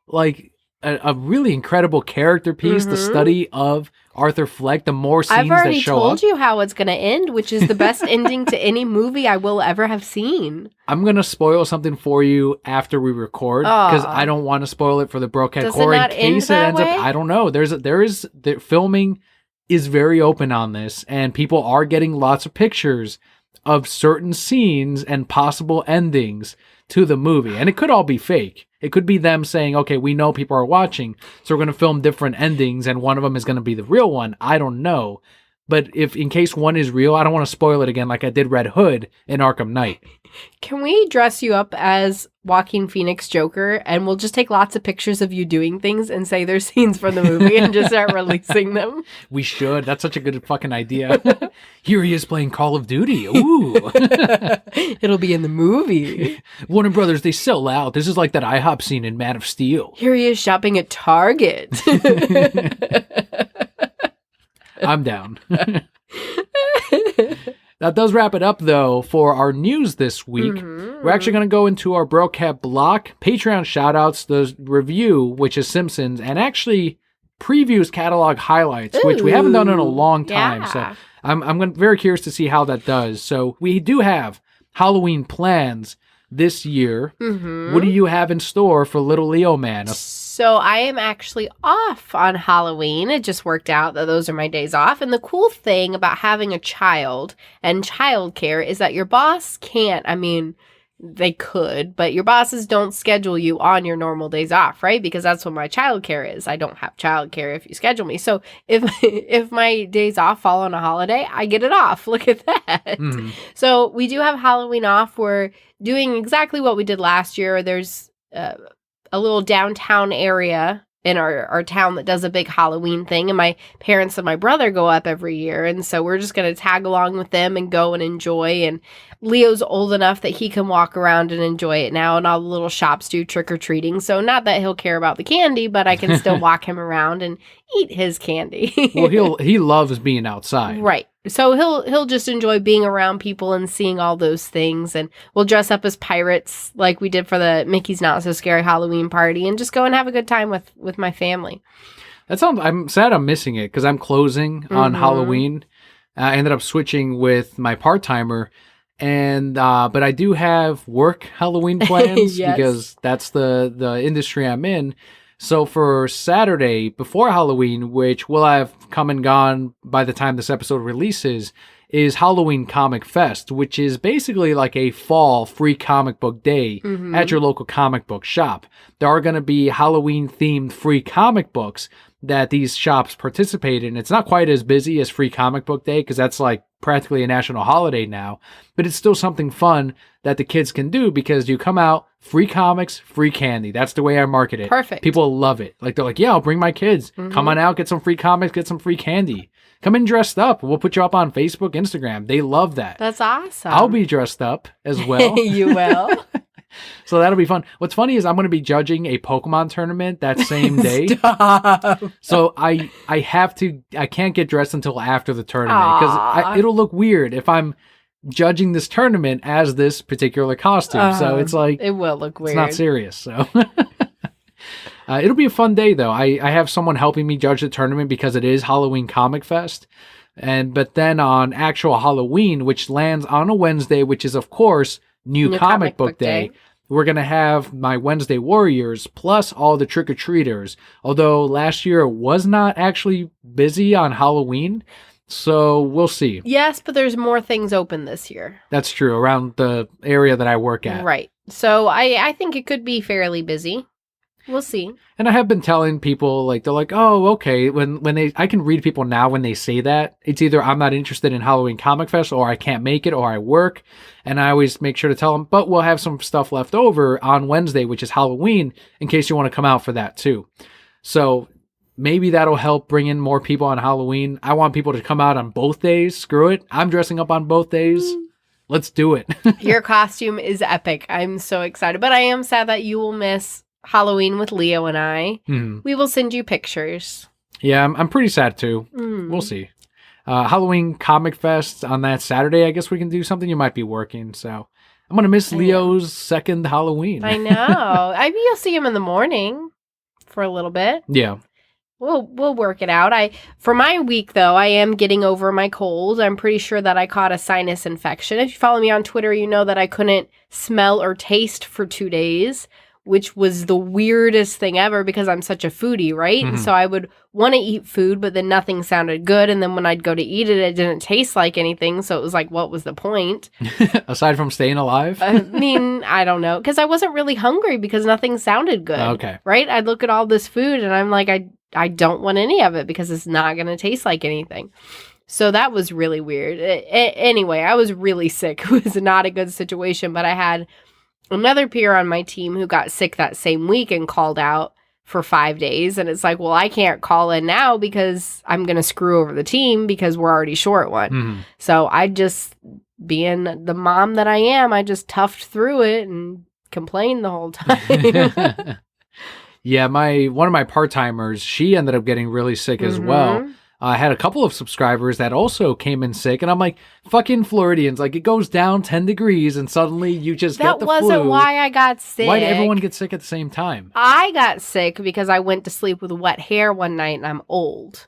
B: like a really incredible character piece, the study of Arthur Fleck, the more scenes that show up.
A: I've already told you how it's going to end, which is the best ending to any movie I will ever have seen.
B: I'm going to spoil something for you after we record, because I don't want to spoil it for the Brokehead Core in case it ends up. I don't know. The filming is very open on this, and people are getting lots of pictures of certain scenes and possible endings to the movie. And it could all be fake. It could be them saying, okay, we know people are watching, so we're going to film different endings, and one of them is going to be the real one. I don't know. But if in case one is real, I don't want to spoil it again like I did Red Hood in Arkham Knight.
A: Can we dress you up as Joaquin Phoenix Joker, and we'll just take lots of pictures of you doing things and say they're scenes from the movie and just start releasing them?
B: We should. That's such a good fucking idea. Here he is playing Call of Duty. Ooh.
A: It'll be in the movie.
B: Warner Brothers, they sell out. This is like that IHOP scene in Man of Steel.
A: Here he is shopping at Target.
B: I'm down. That does wrap it up, though, for our news this week.
A: Mm-hmm.
B: We're actually going to go into our Brocat block, Patreon shoutouts, the review, which is Simpsons, and actually previews catalog highlights, which we haven't done in a long time.
A: Yeah.
B: So I'm very curious to see how that does. So we do have Halloween plans this year.
A: Mm-hmm.
B: What do you have in store for Little Leo Man?
A: So I am actually off on Halloween. It just worked out that those are my days off. And the cool thing about having a child and childcare is that your boss can't, I mean, they could, but your bosses don't schedule you on your normal days off, right? Because that's what my childcare is. I don't have childcare if you schedule me. So if my days off fall on a holiday, I get it off. Look at that. Mm-hmm. So we do have Halloween off. We're doing exactly what we did last year. There's a little downtown area in our town that does a big Halloween thing, and my parents and my brother go up every year, and so we're just going to tag along with them and go and enjoy. And Leo's old enough that he can walk around and enjoy it now, and all the little shops do trick-or-treating, so not that he'll care about the candy, but I can still walk him around and eat his candy.
B: Well, he loves being outside.
A: Right. So he'll just enjoy being around people and seeing all those things, and we'll dress up as pirates like we did for the Mickey's Not So Scary Halloween party, and just go and have a good time with my family.
B: I'm sad I'm missing it because I'm closing on Halloween. I ended up switching with my part-timer, and but I do have work Halloween plans
A: Yes.
B: because that's the industry I'm in. So for Saturday before Halloween, which will have come and gone by the time this episode releases, is Halloween Comic Fest, which is basically like a fall free comic book day at your local comic book shop. There are going to be Halloween themed free comic books that these shops participate in. It's not quite as busy as Free Comic Book Day because that's like practically a national holiday now, but it's still something fun that the kids can do because you come out, free comics, free candy. That's the way I market it.
A: Perfect.
B: People love it. Like they're like, yeah, I'll bring my kids. Come on out, get some free comics, get some free candy. Come in dressed up. We'll put you up on Facebook, Instagram. They love that.
A: That's awesome.
B: I'll be dressed up as well.
A: You will.
B: So that'll be fun. What's funny is I'm going to be judging a Pokemon tournament that same day.
A: Stop.
B: So I can't get dressed until after the tournament because it'll look weird if I'm judging this tournament as this particular costume. So it's like,
A: it will look weird.
B: It's not serious. So it'll be a fun day though. I have someone helping me judge the tournament because it is Halloween Comic Fest. But then on actual Halloween, which lands on a Wednesday, which is of course New Comic Book Day. We're going to have my Wednesday Warriors plus all the trick-or-treaters. Although last year it was not actually busy on Halloween. So we'll see.
A: Yes, but there's more things open this year.
B: That's true. Around the area that I work at.
A: Right. So I think it could be fairly busy. We'll see.
B: And I have been telling people, like, they're like, oh, okay. I can read people now when they say that. It's either I'm not interested in Halloween Comic Fest or I can't make it or I work. And I always make sure to tell them, but we'll have some stuff left over on Wednesday, which is Halloween, in case you want to come out for that too. So maybe that'll help bring in more people on Halloween. I want people to come out on both days. Screw it. I'm dressing up on both days. Let's do it.
A: Your costume is epic. I'm so excited. But I am sad that you will miss Halloween with Leo and I. We will send you pictures.
B: Yeah, I'm pretty sad too. We'll see. Halloween Comic Fest on that Saturday, I guess we can do something. You might be working, so I'm going to miss Leo's second Halloween.
A: I know. I mean, you'll see him in the morning for a little bit.
B: Yeah.
A: We'll work it out. For my week, though, I am getting over my cold. I'm pretty sure that I caught a sinus infection. If you follow me on Twitter, you know that I couldn't smell or taste for 2 days, which was the weirdest thing ever because I'm such a foodie, right? And so I would want to eat food, but then nothing sounded good. And then when I'd go to eat it, it didn't taste like anything. So it was like, what was the point?
B: Aside from staying alive?
A: I mean, I don't know. Because I wasn't really hungry because nothing sounded good.
B: Okay.
A: Right? I'd look at all this food and I'm like, I don't want any of it because it's not going to taste like anything. So that was really weird. Anyway, I was really sick. It was not a good situation, but I had another peer on my team who got sick that same week and called out for 5 days. And it's like, well, I can't call in now because I'm going to screw over the team because we're already short one. So I just, being the mom that I am, I just toughed through it and complained the whole time.
B: Yeah, one of my part-timers, she ended up getting really sick as well. I had a couple of subscribers that also came in sick, and I'm like, fucking Floridians, like, it goes down 10 degrees, and suddenly you just get the flu. That wasn't
A: why I got sick.
B: Why did everyone get sick at the same time?
A: I got sick because I went to sleep with wet hair one night, and I'm old.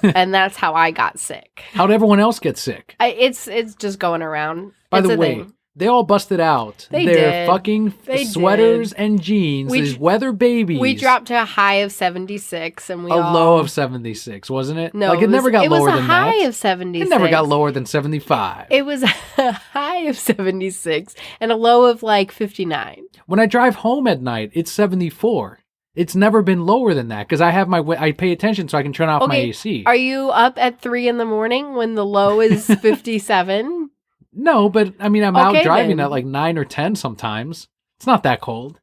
A: And that's how I got sick.
B: How'd everyone else get sick?
A: It's just going around.
B: By the way, they all busted out their fucking sweaters and jeans, these weather babies.
A: We dropped to a high of 76 and
B: a low of 76, wasn't it?
A: No,
B: like it never got lower than that.
A: It was a high of 76.
B: It never got lower than 75.
A: It was a high of 76 and a low of like 59.
B: When I drive home at night, it's 74. It's never been lower than that because I pay attention so I can turn off my AC.
A: Are you up at 3 a.m. when the low is 57?
B: No, but I mean, I'm out driving at like 9 or 10 sometimes. It's not that cold.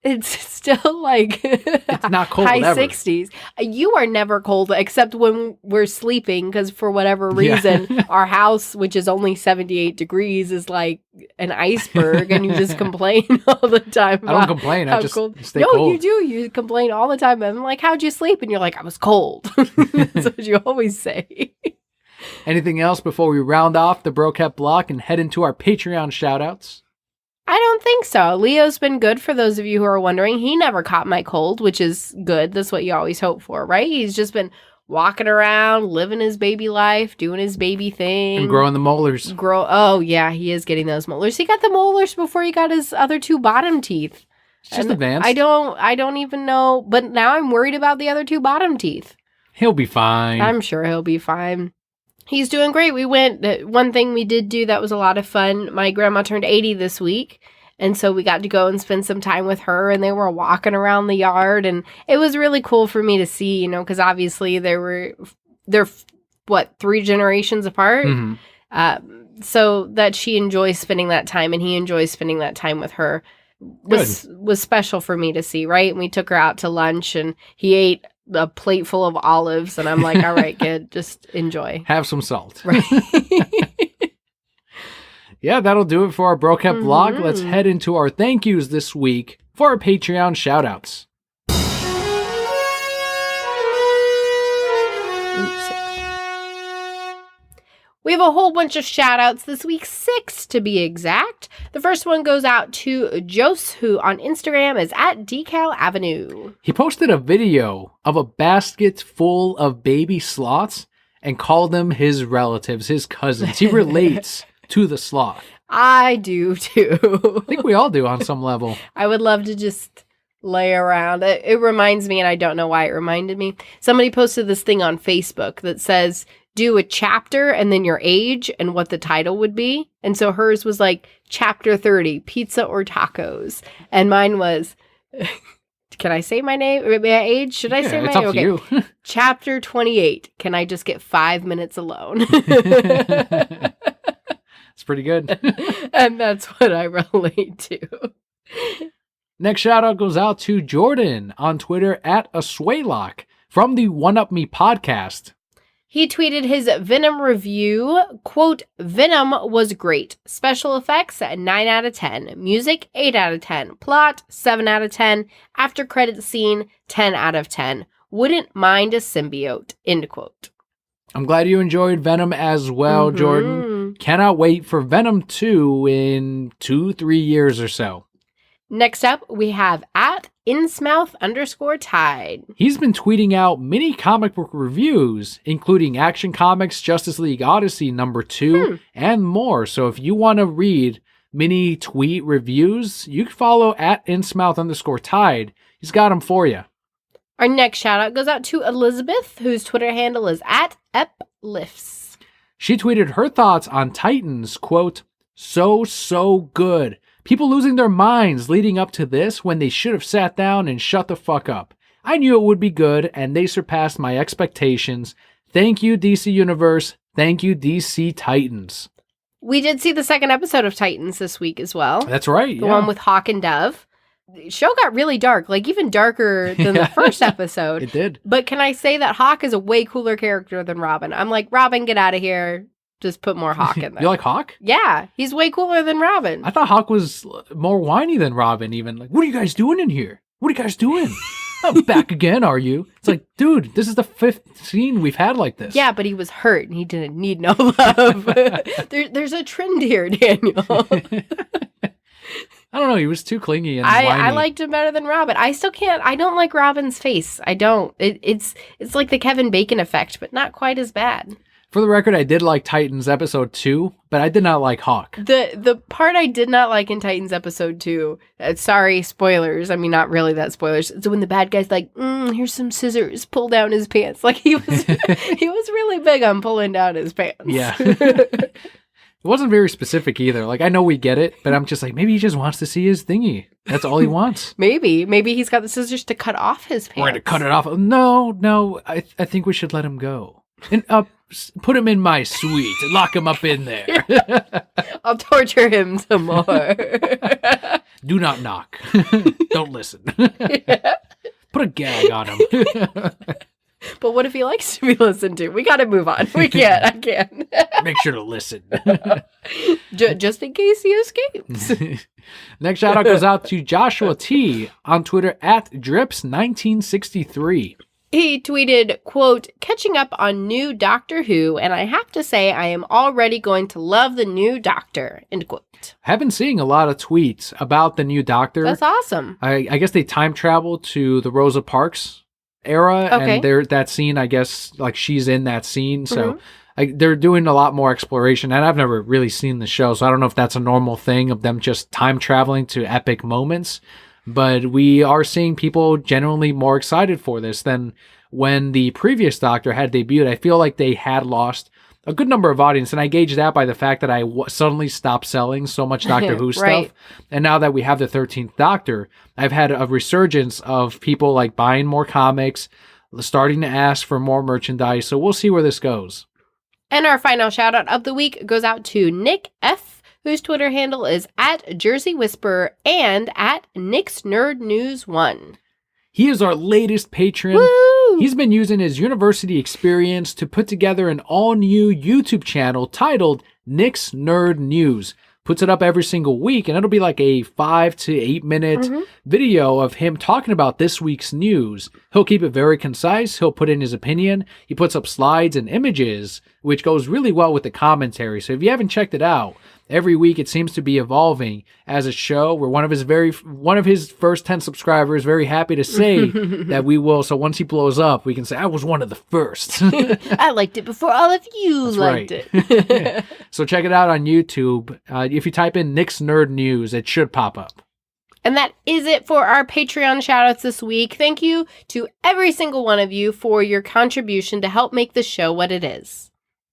A: It's still like
B: it's not cold
A: high
B: ever.
A: 60s. You are never cold except when we're sleeping because for whatever reason, our house, which is only 78 degrees, is like an iceberg and you just complain all the time.
B: I don't complain. I just stay cold.
A: No, you do. You complain all the time. I'm like, how'd you sleep? And you're like, I was cold. That's what you always say.
B: Anything else before we round off the Brocat block and head into our Patreon shoutouts?
A: I don't think so. Leo's been good for those of you who are wondering. He never caught my cold, which is good. That's what you always hope for, right? He's just been walking around, living his baby life, doing his baby thing.
B: And growing the molars.
A: Oh, yeah, he is getting those molars. He got the molars before he got his other 2 bottom teeth.
B: It's just advanced.
A: I don't even know. But now I'm worried about the other 2 bottom teeth.
B: He'll be fine.
A: I'm sure he'll be fine. He's doing great. We went, one thing we did do that was a lot of fun. My grandma turned 80 this week. And so we got to go and spend some time with her and they were walking around the yard. And it was really cool for me to see, because obviously they're 3 generations apart. So that she enjoys spending that time and he enjoys spending that time with her was special for me to see, right? And we took her out to lunch and he ate a plate full of olives and I'm like, all right, kid, just enjoy.
B: Have some salt.
A: Right.
B: Yeah, that'll do it for our Brocat blog. Let's head into our thank yous this week for our Patreon shoutouts.
A: We have a whole bunch of shout-outs this week, 6 to be exact. The first one goes out to Jose, who on Instagram is at Decal Avenue.
B: He posted a video of a basket full of baby sloths and called them his relatives, his cousins. He relates to the sloth.
A: I do too.
B: I think we all do on some level.
A: I would love to just lay around. It reminds me, and I don't know why it reminded me. Somebody posted this thing on Facebook that says, do a chapter and then your age and what the title would be. And so hers was like, chapter 30, pizza or tacos. And mine was, can I say my name, my age? Should I say my age?
B: Okay. To you.
A: Chapter 28, can I just get 5 minutes alone?
B: It's pretty good.
A: And that's what I relate to.
B: Next shout out goes out to Jordan on Twitter at Aswaylock from the One Up Me podcast.
A: He tweeted his Venom review, quote, Venom was great. Special effects, 9 out of 10. Music, 8 out of 10. Plot, 7 out of 10. After credits scene, 10 out of 10. Wouldn't mind a symbiote, end quote.
B: I'm glad you enjoyed Venom as well, Jordan. Cannot wait for Venom 2 in 2-3 years or so.
A: Next up, we have at Innsmouth_Tide.
B: He's been tweeting out mini comic book reviews, including Action Comics Justice League Odyssey #2 and more. So if you want to read mini tweet reviews, you can follow at @insmouth_tide. He's got them for you.
A: Our next shout out goes out to Elizabeth, whose Twitter handle is @eplifts.
B: She tweeted her thoughts on Titans, quote, so good. People losing their minds leading up to this when they should have sat down and shut the fuck up. I knew it would be good, and they surpassed my expectations. Thank you, DC Universe. Thank you, DC Titans.
A: We did see the second episode of Titans this week as well.
B: That's right.
A: The one with Hawk and Dove. The show got really dark, like even darker than the first episode.
B: It did.
A: But can I say that Hawk is a way cooler character than Robin? I'm like, Robin, get out of here. Just put more Hawk in there.
B: You like Hawk?
A: Yeah, he's way cooler than Robin.
B: I thought Hawk was more whiny than Robin even. Like, what are you guys doing in here? What are you guys doing? Oh, back again, are you? It's like, dude, this is the 5th scene we've had like this.
A: Yeah, but he was hurt and he didn't need no love. There's a trend here, Daniel.
B: I don't know. He was too clingy and whiny.
A: I liked him better than Robin. I still can't. I don't like Robin's face. I don't. It's like the Kevin Bacon effect, but not quite as bad.
B: For the record, I did like Titans episode 2, but I did not like Hawk.
A: The part I did not like in Titans episode 2, sorry, spoilers. I mean, not really that spoilers. So when the bad guy's like, here's some scissors, pull down his pants. Like he was really big on pulling down his pants.
B: Yeah. It wasn't very specific either. Like, I know we get it, but I'm just like, maybe he just wants to see his thingy. That's all he wants.
A: Maybe he's got the scissors to cut off his pants.
B: We're going to cut it off. No. I think we should let him go. And put him in my suite and lock him up in there.
A: I'll torture him some more.
B: Do not knock. Don't listen. Put a gag on him.
A: But what if he likes to be listened to? We got to move on. We can't. I can't.
B: Make sure to listen.
A: Just in case he escapes.
B: Next shout out goes out to Joshua T on Twitter @Drips1963.
A: He tweeted, quote, catching up on new Doctor Who, and I have to say I am already going to love the new Doctor, end quote.
B: I've been seeing a lot of tweets about the new Doctor.
A: That's awesome.
B: I guess they time traveled to the Rosa Parks era, and that scene, I guess, like she's in that scene, so they're doing a lot more exploration, and I've never really seen the show, so I don't know if that's a normal thing of them just time traveling to epic moments. But we are seeing people genuinely more excited for this than when the previous Doctor had debuted. I feel like they had lost a good number of audience, and I gauge that by the fact that I suddenly stopped selling so much Doctor Who stuff. And now that we have the 13th Doctor, I've had a resurgence of people like buying more comics, starting to ask for more merchandise. So we'll see where this goes.
A: And our final shout out of the week goes out to Nick F., whose Twitter handle is @JerseyWhisperer and @NicksNerdNews1.
B: He is our latest patron.
A: Woo!
B: He's been using his university experience to put together an all-new YouTube channel titled Nick's Nerd News. Puts it up every single week, and it'll be like a 5 to 8 minute video of him talking about this week's news. He'll keep it very concise. He'll put in his opinion. He puts up slides and images, which goes really well with the commentary. So if you haven't checked it out, every week it seems to be evolving as a show. We're one of his first 10 subscribers. Very happy to say that we will. So once he blows up, we can say I was one of the first.
A: I liked it before all of you liked it.
B: Yeah. So check it out on YouTube. If you type in Nick's Nerd News, it should pop up.
A: And that is it for our Patreon shoutouts this week. Thank you to every single one of you for your contribution to help make the show what it is.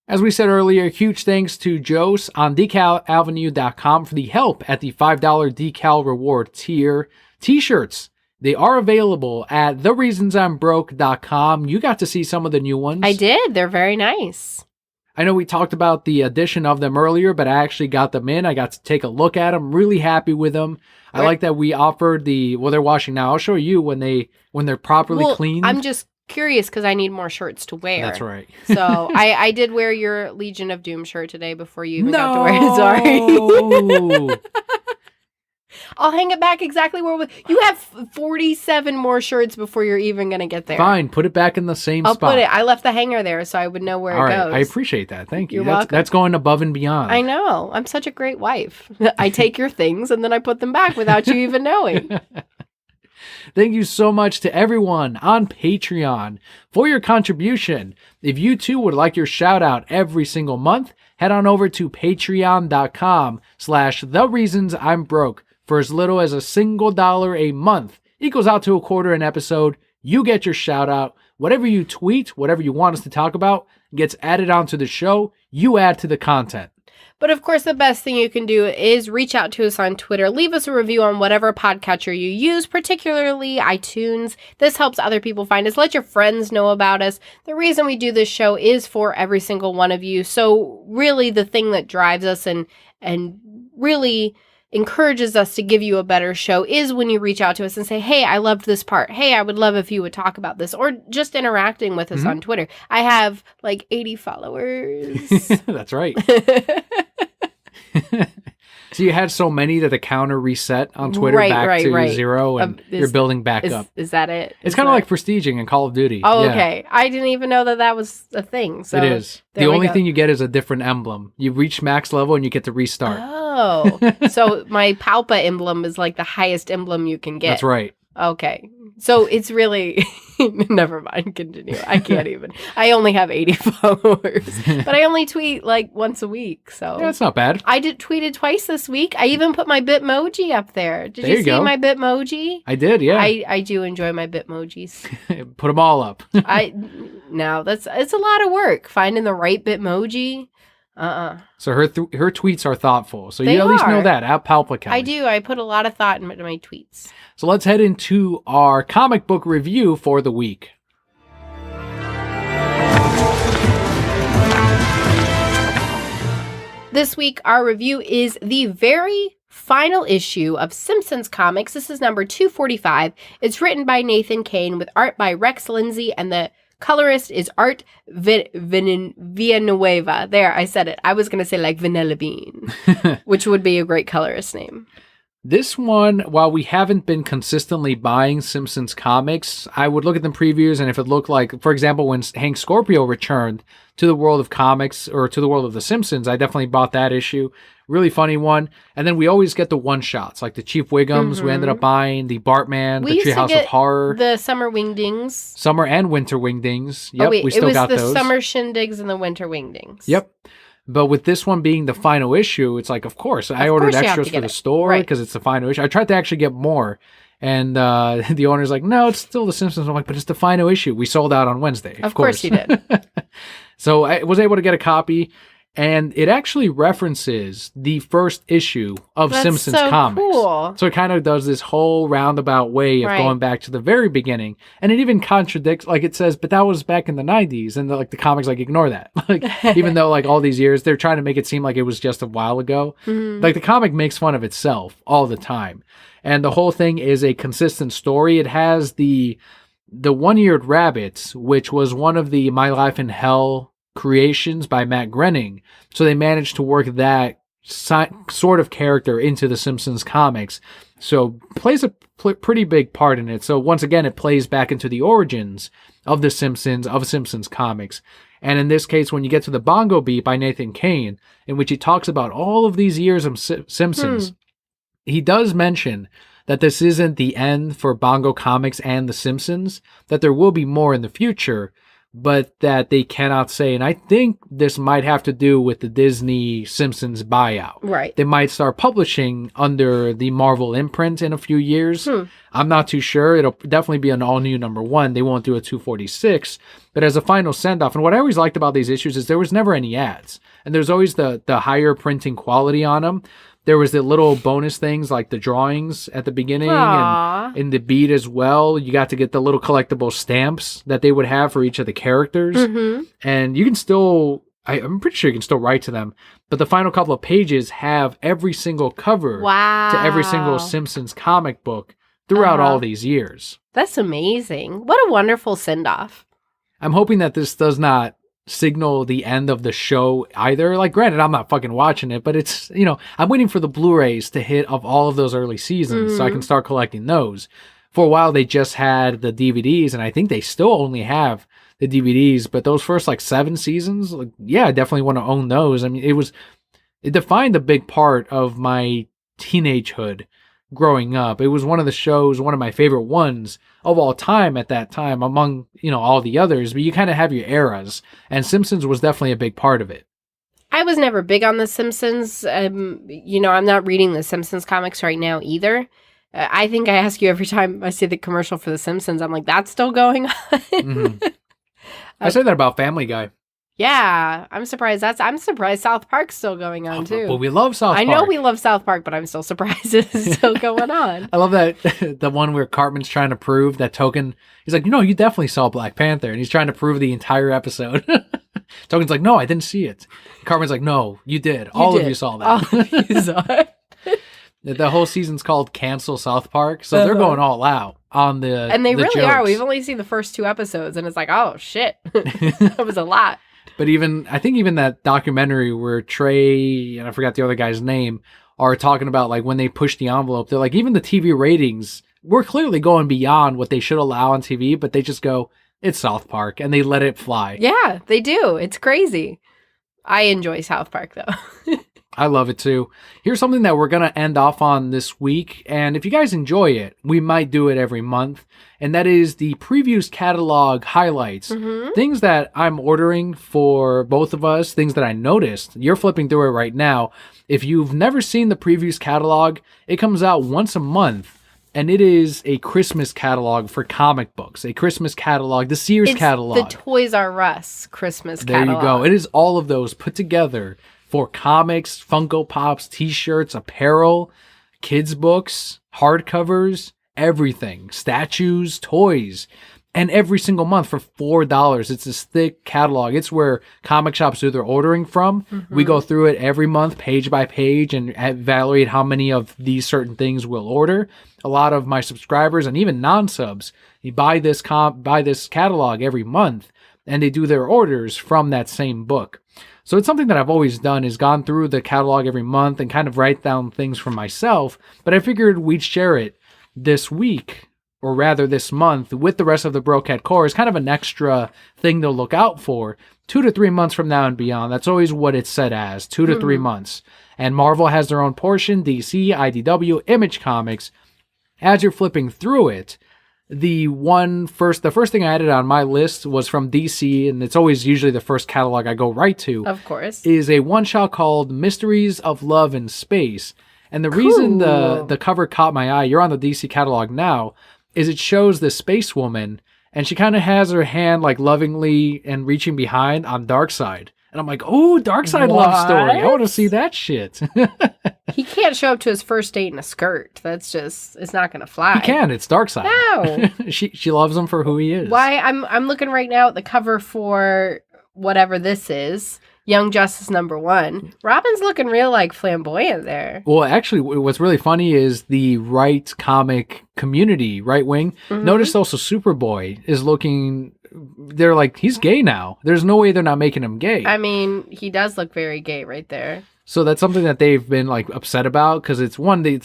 B: As we said earlier, huge thanks to Jose on DecalAvenue.com for the help at the $5 decal reward tier. T-shirts, they are available at thereasonsimbroke.com. You got to see some of the new ones.
A: I did. They're very nice.
B: I know we talked about the addition of them earlier, but I actually got them in. I got to take a look at them. Really happy with them. I like that we offered they're washing now. I'll show you when they're properly cleaned.
A: I'm just curious because I need more shirts to wear.
B: That's right.
A: So I did wear your Legion of Doom shirt today before you even got to wear it. Sorry. I'll hang it back exactly where you have 47 more shirts before you're even going to get there.
B: Fine. Put it back in the same spot.
A: I'll put it. I left the hanger there so I would know where it goes.
B: I appreciate that. Thank you.
A: You're welcome.
B: That's going above and beyond.
A: I know. I'm such a great wife. I take your things and then I put them back without you even knowing.
B: Thank you so much to everyone on Patreon for your contribution. If you too would like your shout out every single month, head on over to patreon.com/thereasonsimBroke. For as little as $1 a month equals out to $0.25 an episode. You get your shout out. Whatever you tweet, whatever you want us to talk about, gets added onto the show. You add to the content.
A: But of course, the best thing you can do is reach out to us on Twitter. Leave us a review on whatever podcatcher you use, particularly iTunes. This helps other people find us. Let your friends know about us. The reason we do this show is for every single one of you. So really the thing that drives us and really encourages us to give you a better show is when you reach out to us and say, hey, I loved this part. Hey, I would love if you would talk about this, or just interacting with us on Twitter. I have like 80 followers.
B: That's right. So you had so many that the counter reset on Twitter back to 0 and you're building back up.
A: Is that it?
B: It's kind of like prestiging in Call of Duty.
A: Oh, yeah. Okay. I didn't even know that was a thing. So
B: it is. The only thing you get is a different emblem. You reach max level and you get to restart.
A: Oh. So my Palpa emblem is like the highest emblem you can get.
B: That's right.
A: Okay. So it's really... Never mind. Continue. I can't even. I only have 80 followers. But I only tweet like once a week. So
B: yeah, that's not bad.
A: I tweeted twice this week. I even put my Bitmoji up there. Did you see my Bitmoji?
B: I did, yeah.
A: I do enjoy my Bitmojis.
B: Put them all up.
A: It's a lot of work. Finding the right Bitmoji.
B: So her tweets are thoughtful. So you at least know that. At Palpa Kelli.
A: I do. I put a lot of thought into my tweets.
B: So let's head into our comic book review for the week.
A: This week, our review is the very final issue of Simpsons Comics. This is number 245. It's written by Nathan Kane with art by Rex Lindsay, and the colorist is Art Villanueva. There, I said it. I was going to say like Vanilla Bean, which would be a great colorist name.
B: This one, while we haven't been consistently buying Simpsons comics, I would look at the previews, and if it looked like, for example, when Hank Scorpio returned to the world of comics, or to the world of The Simpsons, I definitely bought that issue. Really funny one. And then we always get the one-shots, like the Chief Wiggums we ended up buying, the Bartman, the Treehouse of Horror.
A: The Summer Wingdings.
B: Summer and Winter Wingdings. Yep, we still got those.
A: It was the Summer Shindigs and the Winter Wingdings.
B: Yep. But with this one being the final issue, it's like, of course. I ordered extras for the store because it's the final issue. I tried to actually get more. And the owner's like, no, it's still The Simpsons. I'm like, but it's the final issue. We sold out on Wednesday. Of course
A: you did.
B: So I was able to get a copy. And it actually references the first issue of Simpsons Comics. Cool. So it kind of does this whole roundabout way of going back to the very beginning. And it even contradicts, like it says, but that was back in the 90s. And the comics, like, ignore that. Like, even though, like, all these years, they're trying to make it seem like it was just a while ago. Mm-hmm. Like, the comic makes fun of itself all the time. And the whole thing is a consistent story. It has the one-eared rabbits, which was one of the My Life in Hell creations by Matt Groening. So they managed to work that sort of character into the Simpsons comics. So plays a pretty big part in it. So once again, it plays back into the origins of the Simpsons, of Simpsons comics. And in this case, when you get to the Bongo Beat by Nathan Kane, in which he talks about all of these years of Simpsons, he does mention that this isn't the end for Bongo Comics and the Simpsons, that there will be more in the future, but that they cannot say. And I think this might have to do with the Disney Simpsons buyout. Right. They might start publishing under the Marvel imprint in a few years. I'm not too sure. It'll definitely be an all-new number 1. They won't do a 246. But as a final send-off, and what I always liked about these issues is there was never any ads. And there's always the higher printing quality on them. There was the little bonus things like the drawings at the beginning. And in the beat as well. You got to get the little collectible stamps that they would have for each of the characters. Mm-hmm. And you can still, I'm pretty sure you can still write to them. But the final couple of pages have every single cover to every single Simpsons comic book throughout all these years.
A: That's amazing. What a wonderful send-off.
B: I'm hoping that this does not signal the end of the show either. Like, granted, I'm not fucking watching it, but it's, I'm waiting for the Blu-rays to hit of all of those early seasons so I can start collecting those. For a while, they just had the DVDs, and I think they still only have the DVDs, but those first, 7 seasons, I definitely want to own those. I mean, it defined a big part of my teenagehood growing up. It was one of the shows, one of my favorite ones of all time at that time, among, all the others, but you kind of have your eras, and Simpsons was definitely a big part of it.
A: I was never big on The Simpsons. I'm not reading the Simpsons comics right now either. I think I ask you every time I see the commercial for The Simpsons, I'm like, that's still going on?
B: Mm-hmm. I say that about Family Guy.
A: Yeah, I'm surprised South Park's still going on too.
B: But we love South Park.
A: I know we love South Park, but I'm still surprised it's still going on.
B: I love that the one where Cartman's trying to prove that Token. He's like, you definitely saw Black Panther, and he's trying to prove the entire episode. Token's like, no, I didn't see it. Cartman's like, no, you did. All of you saw that.
A: All of you saw it.
B: The whole season's called Cancel South Park, so they're going all out on the
A: and they really
B: jokes.
A: are. We've only seen the first 2 episodes, and it's like, oh shit, that was a lot.
B: But I think even that documentary where Trey and I forgot the other guy's name are talking about like when they push the envelope, they're like, even the TV ratings, we're clearly going beyond what they should allow on TV, but they just go, it's South Park, and they let it fly.
A: Yeah, they do. It's crazy. I enjoy South Park though.
B: I love it too. Here's something that we're going to end off on this week. And if you guys enjoy it, we might do it every month. And that is the previews catalog highlights. Mm-hmm. Things that I'm ordering for both of us, things that I noticed. You're flipping through it right now. If you've never seen the previews catalog, it comes out once a month. And it is a Christmas catalog for comic books. A Christmas catalog, the Sears catalog.
A: The Toys R Us Christmas catalog.
B: There you go. It is all of those put together for comics, Funko Pops, t-shirts, apparel, kids books, hardcovers, everything, statues, toys, and every single month for $4. It's this thick catalog. It's where comic shops do their ordering from. Mm-hmm. We go through it every month, page by page, and evaluate how many of these certain things we'll order. A lot of my subscribers and even non-subs, you buy this catalog every month, and they do their orders from that same book. So it's something that I've always done, is gone through the catalog every month and kind of write down things for myself. But I figured we'd share it this week, or rather this month, with the rest of the Brocat Core as kind of an extra thing to look out for 2 to 3 months from now and beyond. That's always what it's set as, 2 to 3 months. And Marvel has their own portion, DC, IDW, Image Comics. As you're flipping through it, the first thing I added on my list was from DC, and it's always usually the first catalog I go right to.
A: Of course.
B: Is a one-shot called Mysteries of Love in Space. And the reason the cover caught my eye, you're on the DC catalog now, is it shows the space woman, and she kind of has her hand like lovingly and reaching behind on Darkseid. And I'm like, oh, Darkseid love story. I want to see that shit.
A: He can't show up to his first date in a skirt. That's just, it's not going to fly.
B: He can. It's Darkseid.
A: No.
B: She loves him for who he is.
A: Why? I'm looking right now at the cover for whatever this is. Young Justice #1. Robin's looking real like flamboyant there.
B: Well, actually, what's really funny is the right comic community, right wing. Mm-hmm. Notice also Superboy is looking. They're like, he's gay now. There's no way they're not making him gay.
A: I mean, he does look very gay right there.
B: So that's something that they've been like upset about, because it's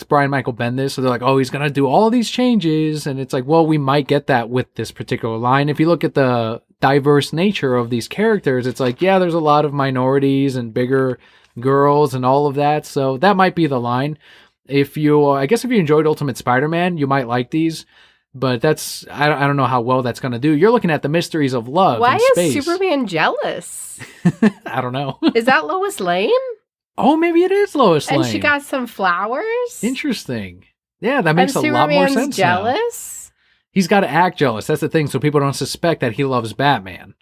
B: Brian Michael Bendis, so they're like, oh, he's gonna do all these changes, and it's like, well, we might get that with this particular line. If you look at the diverse nature of these characters, it's like, yeah, there's a lot of minorities and bigger girls and all of that, so that might be the line. If you enjoyed Ultimate Spider-Man, you might like these. But I don't know how well that's going to do. You're looking at the Mysteries of Love in space.
A: Why is Superman jealous?
B: I don't know.
A: Is that Lois Lane?
B: Oh, maybe it is Lois Lane.
A: And she got some flowers?
B: Interesting. Yeah, that makes a lot more sense
A: jealous?
B: now. He's got to act jealous. That's the thing, so people don't suspect that he loves Batman.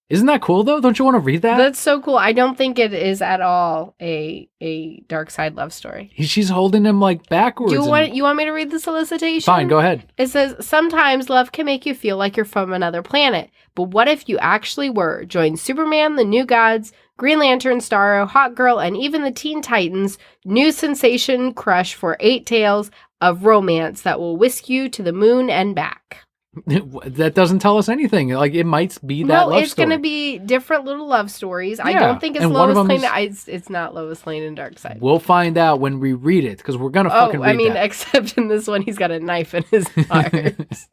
B: Isn't that cool, though? Don't you want to read that?
A: That's so cool. I don't think it is at all a Darkseid love story.
B: She's holding him, like, backwards.
A: You want me to read the solicitation?
B: Fine, go ahead.
A: It says, sometimes love can make you feel like you're from another planet. But what if you actually were? Join Superman, the New Gods, Green Lantern, Starro, Hawk Girl, and even the Teen Titans' new sensation crush for 8 tales of romance that will whisk you to the moon and back.
B: That doesn't tell us anything. Like, it might be that love story.
A: No, it's going to be different little love stories. Yeah, I don't think it's Lois Lane. It's not Lois Lane and Darkseid.
B: We'll find out when we read it, because we're going to fucking read that.
A: Except in this one, he's got a knife in his arms.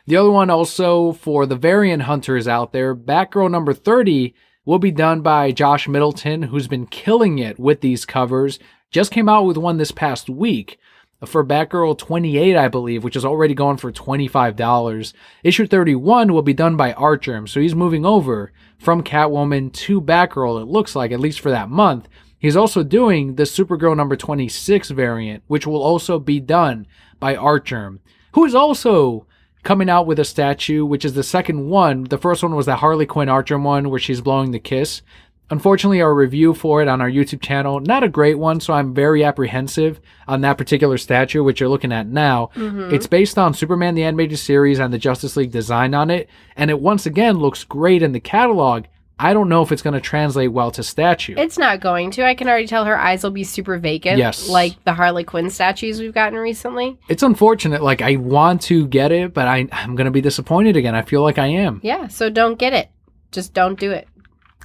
B: The other one also, for the variant hunters out there, Batgirl number 30 will be done by Josh Middleton, who's been killing it with these covers. Just came out with one this past week. for Batgirl 28, I believe, which is already going for $25. Issue 31 will be done by Archer, so he's moving over from Catwoman to Batgirl, it looks like, at least for that month. He's also doing the Supergirl number 26 variant, which will also be done by Archer, who is also coming out with a statue, which is the second one. The first one was the Harley Quinn Archer one, where she's blowing the kiss. Unfortunately, our review for it on our YouTube channel, not a great one, so I'm very apprehensive on that particular statue, which you're looking at now. Mm-hmm. It's based on Superman the Animated Series and the Justice League design on it, and it once again looks great in the catalog. I don't know if it's going to translate well to statue.
A: It's not going to. I can already tell her eyes will be super vacant.
B: Yes.
A: Like the Harley Quinn statues we've gotten recently.
B: It's unfortunate. Like, I want to get it, but I'm going to be disappointed again. I feel like I am.
A: Yeah, so don't get it. Just don't do it.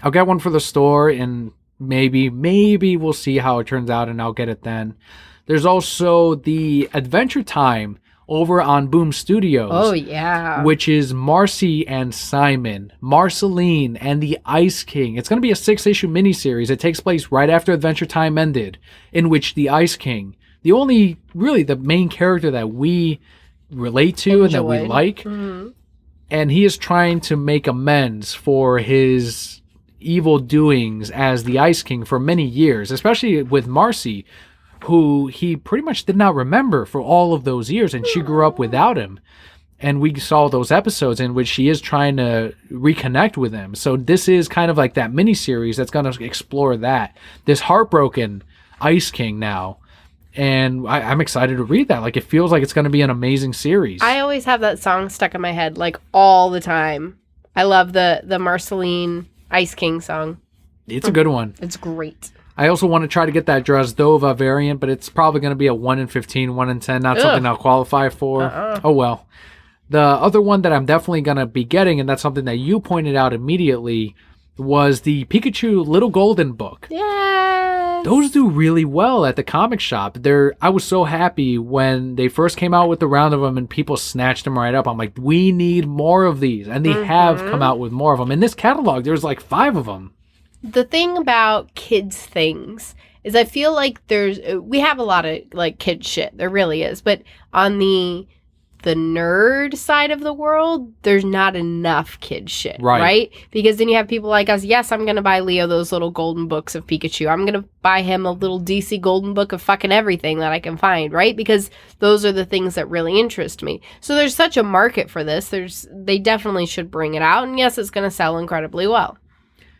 B: I'll get one for the store, and maybe we'll see how it turns out, and I'll get it then. There's also the Adventure Time over on Boom Studios.
A: Oh, yeah.
B: Which is Marcy and Simon, Marceline, and the Ice King. It's going to be a 6-issue miniseries. It takes place right after Adventure Time ended, in which the Ice King, the main character that we relate to and that we like, and he is trying to make amends for his evil doings as the Ice King for many years, especially with Marcy, who he pretty much did not remember for all of those years, and she grew up without him. And we saw those episodes in which she is trying to reconnect with him. So this is kind of like that miniseries that's going to explore that. This heartbroken Ice King now. And I'm excited to read that. Like, it feels like it's going to be an amazing series.
A: I always have that song stuck in my head, like, all the time. I love the Marceline Ice King song.
B: It's a good one.
A: It's great.
B: I also want to try to get that Drozdova variant, but it's probably going to be a 1 in 15, 1 in 10, not something I'll qualify for. Oh, well. The other one that I'm definitely going to be getting, and that's something that you pointed out immediately, was the Pikachu Little Golden book.
A: Yes!
B: Those do really well at the comic shop. I was so happy when they first came out with the round of them and people snatched them right up. I'm like, we need more of these. And they have come out with more of them. In this catalog, there's like 5 of them.
A: The thing about kids things is I feel like we have a lot of like kid shit. There really is. But on the nerd side of the world, there's not enough kid shit. Right? Because then you have people like us. Yes, I'm going to buy Leo those little golden books of Pikachu. I'm going to buy him a little DC golden book of fucking everything that I can find. Right? Because those are the things that really interest me. So there's such a market for this. They definitely should bring it out. And yes, it's going to sell incredibly well.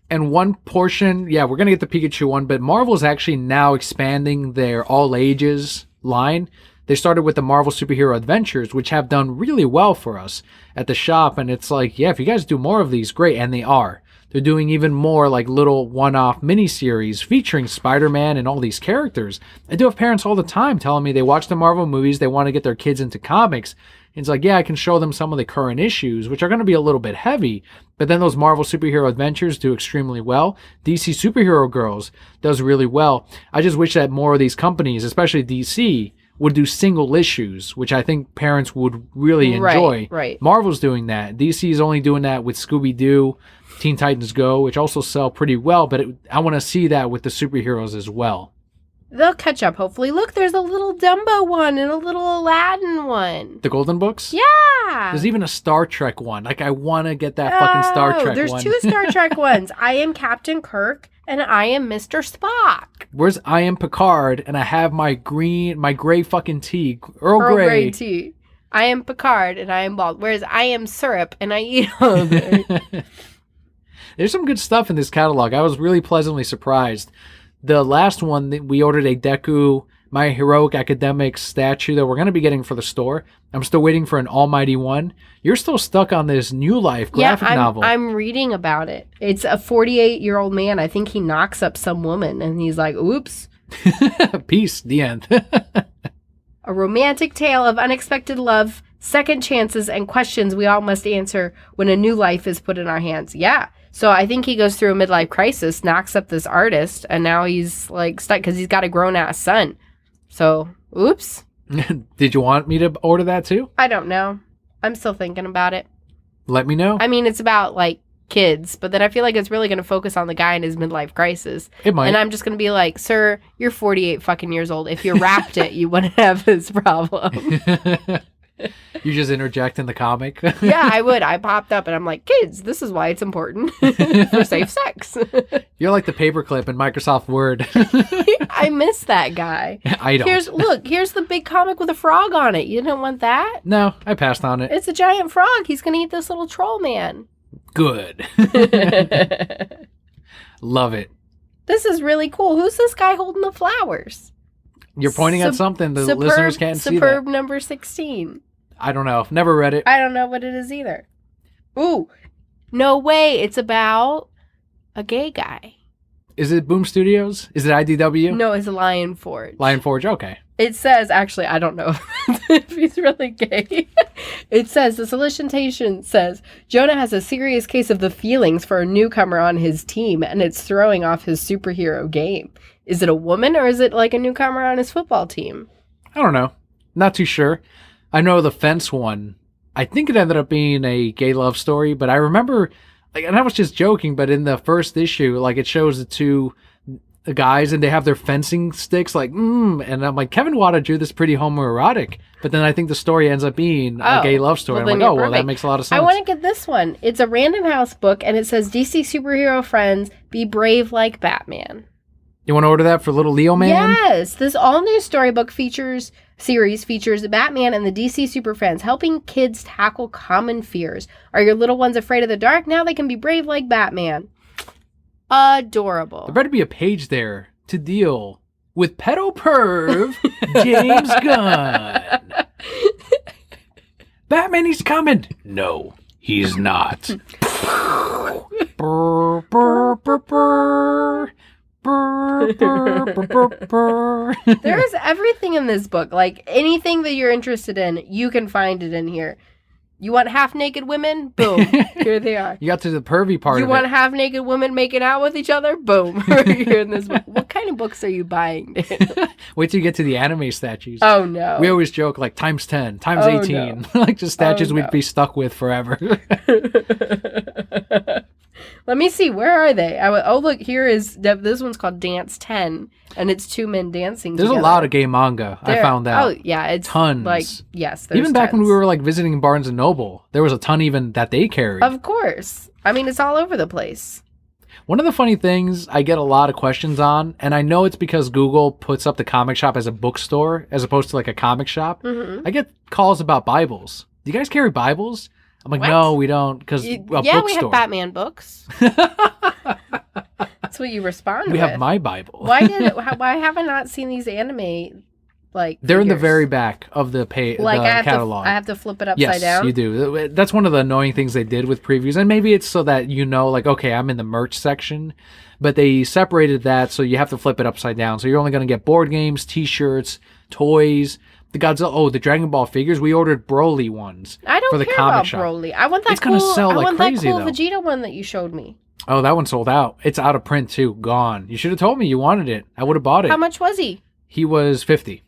B: And one portion, we're going to get the Pikachu one, but Marvel's actually now expanding their all ages line. They started with the Marvel Superhero Adventures, which have done really well for us at the shop. And it's like, if you guys do more of these, great. And they are. They're doing even more like little one-off miniseries featuring Spider-Man and all these characters. I do have parents all the time telling me they watch the Marvel movies, they want to get their kids into comics. And it's like, I can show them some of the current issues, which are going to be a little bit heavy. But then those Marvel Superhero Adventures do extremely well. DC Superhero Girls does really well. I just wish that more of these companies, especially DC, would do single issues, which I think parents would really enjoy.
A: Right.
B: Marvel's doing that. DC is only doing that with Scooby-Doo, Teen Titans Go, which also sell pretty well. But I want to see that with the superheroes as well.
A: They'll catch up, hopefully. Look, there's a little Dumbo one and a little Aladdin one.
B: The Golden Books?
A: Yeah.
B: There's even a Star Trek one. Like, I want to get that fucking Star Trek
A: one. There's 2 Star Trek ones. I am Captain Kirk and I am Mr. Spock.
B: Where's I am Picard and I have my gray fucking tea. Earl Grey
A: tea. I am Picard and I am bald. Whereas I am syrup and I eat all of it.
B: There's some good stuff in this catalog. I was really pleasantly surprised. The last one, we ordered a Deku, My Heroic Academic statue that we're going to be getting for the store. I'm still waiting for an Almighty One. You're still stuck on this New Life graphic novel.
A: I'm reading about it. It's a 48-year-old man. I think he knocks up some woman, and he's like, oops.
B: Peace, the end.
A: A romantic tale of unexpected love, second chances, and questions we all must answer when a new life is put in our hands. Yeah. So I think he goes through a midlife crisis, knocks up this artist, and now he's like stuck because he's got a grown-ass son. So, oops.
B: Did you want me to order that too?
A: I don't know. I'm still thinking about it.
B: Let me know.
A: I mean, it's about like kids, but then I feel like it's really going to focus on the guy in his midlife crisis.
B: It might.
A: And I'm just going to be like, sir, you're 48 fucking years old. If you wrapped it, you wouldn't have this problem.
B: You just interject in the comic.
A: Yeah, I would. I popped up and I'm like, kids, this is why it's important for safe sex.
B: You're like the paperclip in Microsoft Word.
A: I miss that guy.
B: I don't.
A: Here's the big comic with a frog on it. You didn't want that?
B: No, I passed on it.
A: It's a giant frog. He's going to eat this little troll man.
B: Good. Love it.
A: This is really cool. Who's this guy holding the flowers?
B: You're pointing at something the listeners can't see.
A: Superb number 16.
B: I don't know. Never read it.
A: I don't know what it is either. Ooh, no way. It's about a gay guy.
B: Is it Boom Studios? Is it IDW?
A: No, it's Lion Forge.
B: Lion Forge, okay.
A: It says, actually, I don't know if he's really gay. It says, the solicitation says, Jonah has a serious case of the feelings for a newcomer on his team, and it's throwing off his superhero game. Is it a woman, or is it like a newcomer on his football team?
B: I don't know. Not too sure. I know the fence one. I think it ended up being a gay love story, but I remember, like, and I was just joking, but in the first issue, like, it shows the two guys and they have their fencing sticks, like, and I'm like, Kevin Wada drew this pretty homoerotic, but then I think the story ends up being a gay love story.
A: Well,
B: I'm like, well, that makes a lot of sense.
A: I want to get this one. It's a Random House book, and it says, DC superhero friends, be brave like Batman.
B: You want to order that for little Leo Man?
A: Yes. This all-new storybook series features Batman and the DC super friends helping kids tackle common fears. Are your little ones afraid of the dark? Now they can be brave like Batman. Adorable.
B: There better be a page there to deal with pedo perv James Gunn. Batman, he's coming. No, he's not. Brr, brr, brr, brr.
A: There is everything in this book. Like, anything that you're interested in, you can find it in here. You want half-naked women? Boom. Here they are.
B: You got to the pervy part of it.
A: You want half-naked women making out with each other? Boom. Here in this book. What kind of books are you buying, Dan?
B: Wait till you get to the anime statues.
A: Oh, no.
B: We always joke, like, times 10, times 18. No. Like, just statues we'd be stuck with forever.
A: Let me see. Where are they? Look, here is... This one's called Dance 10, and it's two men dancing
B: There's
A: together.
B: a lot of gay manga, I found out.
A: Oh, yeah. It's
B: tons.
A: Like, yes, there's
B: even back
A: tons.
B: when we were, like, visiting Barnes & Noble, there was a ton even that they carried.
A: Of course. I mean, it's all over the place.
B: One of the funny things I get a lot of questions on, and I know it's because Google puts up the comic shop as a bookstore as opposed to, like, a comic shop.
A: Mm-hmm.
B: I get calls about Bibles. Do you guys carry Bibles? I'm like,
A: what?
B: No, we don't, because a bookstore.
A: We have Batman books. That's what you respond
B: We
A: with.
B: have my Bible.
A: Why have I not seen these anime, like,
B: They're in the
A: figures?
B: very back of the catalog.
A: I have to flip it upside down?
B: Yes, you do. That's one of the annoying things they did with previews, and maybe it's so that you know, like, okay, I'm in the merch section, but they separated that so you have to flip it upside down. So you're only going to get board games, t-shirts, toys, the Godzilla, the Dragon Ball figures. We ordered Broly ones.
A: I don't
B: for the
A: care
B: comic
A: about
B: shop.
A: Broly. I want that
B: It's gonna sell like crazy,
A: that cool
B: though.
A: Vegeta one that you showed me.
B: Oh, that one sold out. It's out of print too. Gone. You should have told me you wanted it. I would have bought it.
A: How much was he?
B: He was 50.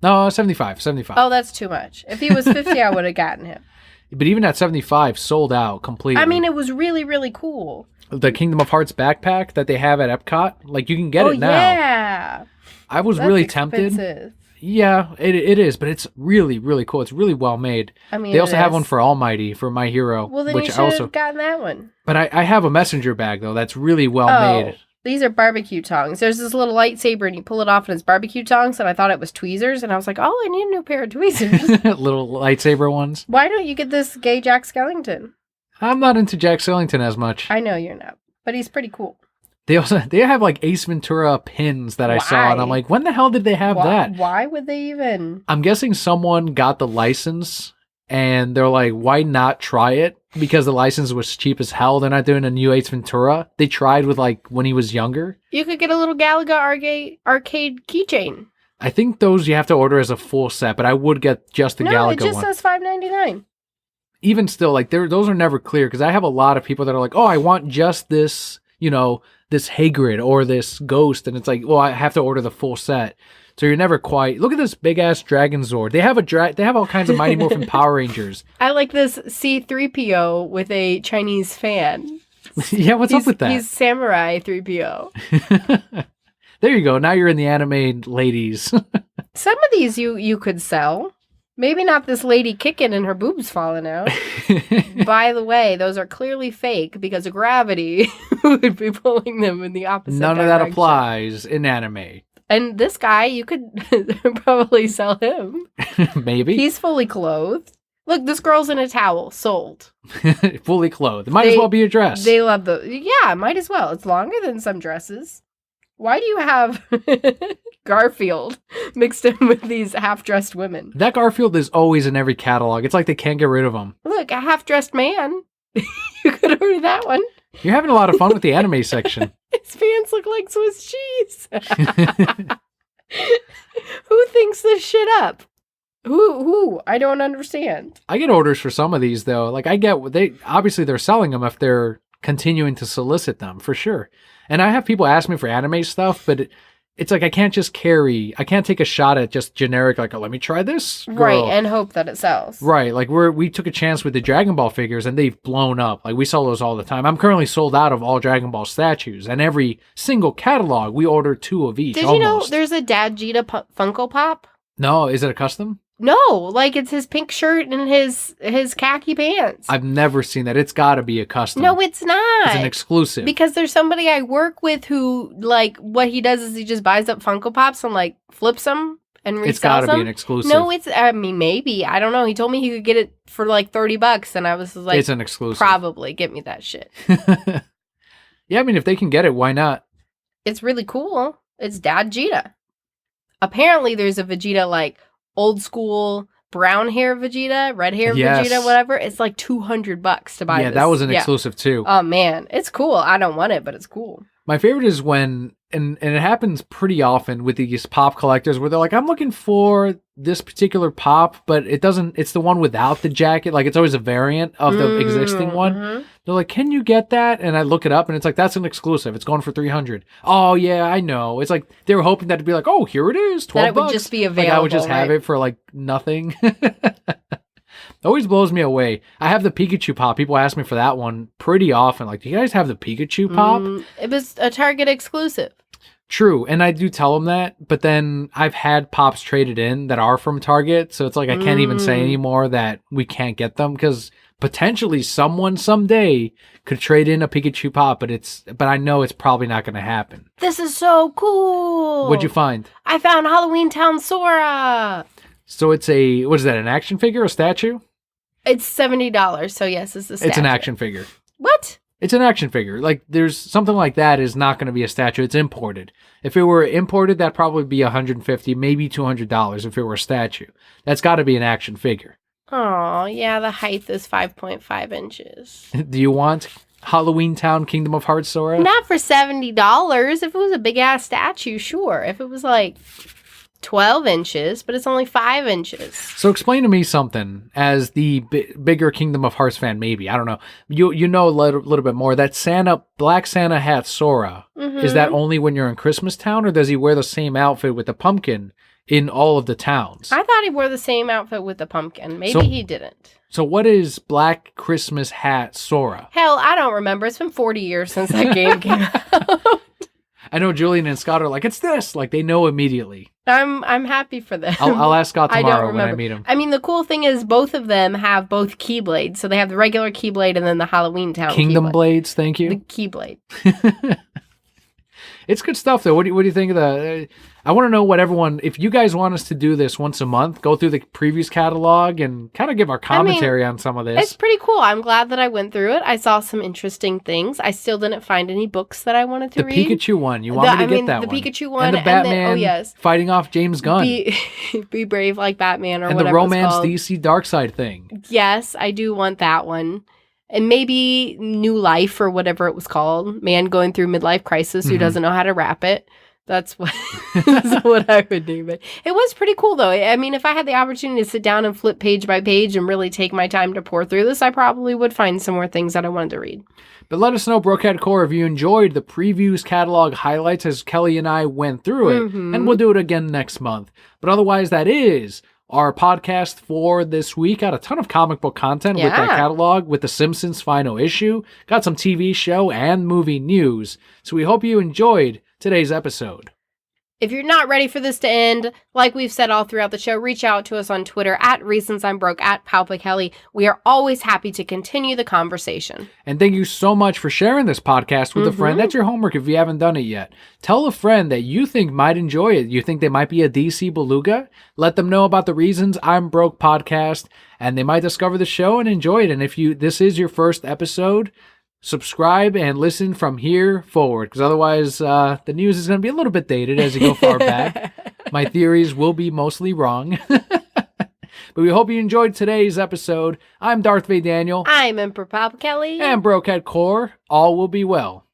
B: No, 75.
A: Oh, that's too much. If he was 50, I would have gotten him.
B: But even at 75, sold out completely.
A: I mean, it was really, really cool.
B: The Kingdom of Hearts backpack that they have at Epcot, like, you can get it now.
A: Yeah.
B: I was
A: That's
B: really
A: expensive.
B: tempted. Yeah, it is, but it's really, really cool. It's really well made.
A: I mean,
B: they also have one for Almighty, for My Hero.
A: Well, then
B: which
A: you should have gotten that one.
B: But I have a messenger bag, though, that's really well made.
A: These are barbecue tongs. There's this little lightsaber, and you pull it off, and it's barbecue tongs, and I thought it was tweezers, and I was like, oh, I need a new pair of tweezers.
B: Little lightsaber ones.
A: Why don't you get this gay Jack Skellington?
B: I'm not into Jack Skellington as much.
A: I know you're not, but he's pretty cool.
B: They have like Ace Ventura pins that I saw, and I'm like, when the hell did they have that?
A: Why would they even?
B: I'm guessing someone got the license, and they're like, why not try it? Because the license was cheap as hell. They're not doing a new Ace Ventura. They tried with, like, when he was younger.
A: You could get a little Galaga arcade keychain.
B: I think those you have to order as a full set, but I would get just the Galaga one.
A: No, it just says $5.99.
B: Even still, like, those are never clear, because I have a lot of people that are like, oh, I want just this, this Hagrid or this Ghost, and it's like, well, I have to order the full set. So you're never quite. Look at this big ass Dragon Zord. They have all kinds of Mighty Morphin Power Rangers.
A: I like this C3PO with a Chinese fan.
B: Yeah, what's up with that?
A: He's Samurai 3PO.
B: There you go. Now you're in the anime ladies.
A: Some of these you could sell. Maybe not this lady kicking and her boobs falling out. By the way, those are clearly fake because of gravity would be pulling them in the opposite
B: None
A: direction.
B: of that applies in anime.
A: And this guy, you could probably sell him.
B: Maybe.
A: He's fully clothed. Look, this girl's in a towel. Sold.
B: Fully clothed. It might as well be a dress.
A: They love yeah, might as well. It's longer than some dresses. Why do you have Garfield mixed in with these half-dressed women?
B: That Garfield is always in every catalog. It's like they can't get rid of him.
A: Look, a half-dressed man. You could order that one.
B: You're having a lot of fun with the anime section.
A: His pants look like Swiss cheese. Who thinks this shit up? Who? I don't understand.
B: I get orders for some of these though. Like I get obviously they're selling them if they're continuing to solicit them for sure. And I have people ask me for anime stuff, but it's like I can't take a shot at just generic like, oh, let me try this, girl.
A: Right, and hope that it sells.
B: Right, like we took a chance with the Dragon Ball figures and they've blown up. Like we sell those all the time. I'm currently sold out of all Dragon Ball statues, and every single catalog we order 2 of each.
A: Did
B: almost.
A: you know there's a Dad Vegeta Funko Pop?
B: No, is it a custom?
A: No, like it's his pink shirt and his khaki pants.
B: I've never seen that. It's got to be a custom.
A: No, it's not.
B: It's an exclusive.
A: Because there's somebody I work with who, like, what he does is he just buys up Funko Pops and, like, flips them and resells them.
B: It's got to be an exclusive.
A: No, maybe. I don't know. He told me he could get it for, like, $30, and I was like,
B: it's an exclusive.
A: Probably. Get me that shit.
B: Yeah, I mean, if they can get it, why not?
A: It's really cool. It's Dad Vegeta. Apparently, there's a Vegeta, like, old school brown hair Vegeta, red hair Vegeta, whatever. It's like $200 to buy.
B: Yeah, that was an exclusive too.
A: Oh man, it's cool. I don't want it, but it's cool.
B: My favorite is when, and it happens pretty often with these pop collectors where they're like, I'm looking for this particular pop, but it's the one without the jacket. Like it's always a variant of the existing one. Mm-hmm. They're like, can you get that? And I look it up and it's like, that's an exclusive. It's going for $300. Oh yeah, I know. It's like, they were hoping that it'd be like, oh, here it is, $12. That
A: it would just be available.
B: Like I would just have it for like nothing. Always blows me away. I have the Pikachu pop. People ask me for that one pretty often. Like, do you guys have the Pikachu pop?
A: It was a Target exclusive.
B: True, and I do tell them that, but then I've had pops traded in that are from Target, so it's like I can't even say anymore that we can't get them, because potentially someone someday could trade in a Pikachu pop, but I know it's probably not going to happen.
A: This is so cool!
B: What'd you find?
A: I found Halloween Town Sora!
B: So it's what is that, an action figure, a statue?
A: It's $70, so yes, it's a statue.
B: It's an action figure.
A: What?
B: It's an action figure. Like, there's something like that is not going to be a statue. It's imported. If it were imported, that'd probably be $150, maybe $200 if it were a statue. That's got to be an action figure.
A: Oh, yeah, the height is 5.5 inches.
B: Do you want Halloween Town Kingdom of Hearts Sora?
A: Not for $70. If it was a big-ass statue, sure. If it was, like 12 inches, but it's only 5 inches. So
B: explain to me something as the bigger Kingdom of Hearts fan, maybe. I don't know. You know a little bit more. That Black Santa hat Sora, is that only when you're in Christmas Town, or does he wear the same outfit with the pumpkin in all of the towns?
A: I thought he wore the same outfit with the pumpkin. Maybe he didn't.
B: So what is Black Christmas hat Sora?
A: Hell, I don't remember. It's been 40 years since that game came out.
B: I know Julian and Scott are like, it's this. Like, they know immediately.
A: I'm happy for them.
B: I'll ask Scott tomorrow when I meet him.
A: I mean, the cool thing is both of them have both Keyblades. So they have the regular Keyblade and then the Halloween Town
B: Kingdom
A: Keyblade.
B: Blades, thank you.
A: The Keyblade.
B: It's good stuff, though. What do you think of the... I want to know what everyone... If you guys want us to do this once a month, go through the previous catalog and kind of give our commentary on some of this.
A: It's pretty cool. I'm glad that I went through it. I saw some interesting things. I still didn't find any books that I wanted to read.
B: The Pikachu one. You want me to get that one?
A: The Pikachu one.
B: And the Batman fighting off James Gunn.
A: Be brave like Batman or
B: and
A: whatever
B: And the Romance
A: it's
B: DC Darkseid thing.
A: Yes, I do want that one. And maybe New Life or whatever it was called. Man going through midlife crisis who doesn't know how to wrap it. That's what I would name it. It was pretty cool, though. I mean, if I had the opportunity to sit down and flip page by page and really take my time to pour through this, I probably would find some more things that I wanted to read.
B: But let us know, Brocat Core, if you enjoyed the previews catalog highlights as Kelly and I went through it. And we'll do it again next month. But otherwise, that is our podcast for this week. Got a ton of comic book content with that catalog, with the Simpsons final issue. Got some TV show and movie news. So we hope you enjoyed today's episode.
A: If you're not ready for this to end, like we've said all throughout the show, reach out to us on Twitter at Reasons I'm Broke, at Kelli. We are always happy to continue the conversation.
B: And thank you so much for sharing this podcast with a friend. That's your homework if you haven't done it yet. Tell a friend that you think might enjoy it. You think they might be a DC beluga? Let them know about the Reasons I'm Broke podcast, and they might discover the show and enjoy it. And if this is your first episode, subscribe and listen from here forward, because otherwise the news is going to be a little bit dated as you go far back. My theories will be mostly wrong. But we hope you enjoyed today's episode. I'm Darth Vader Daniel.
A: I'm Emperor Kelli.
B: And Brokehead Core. All will be well.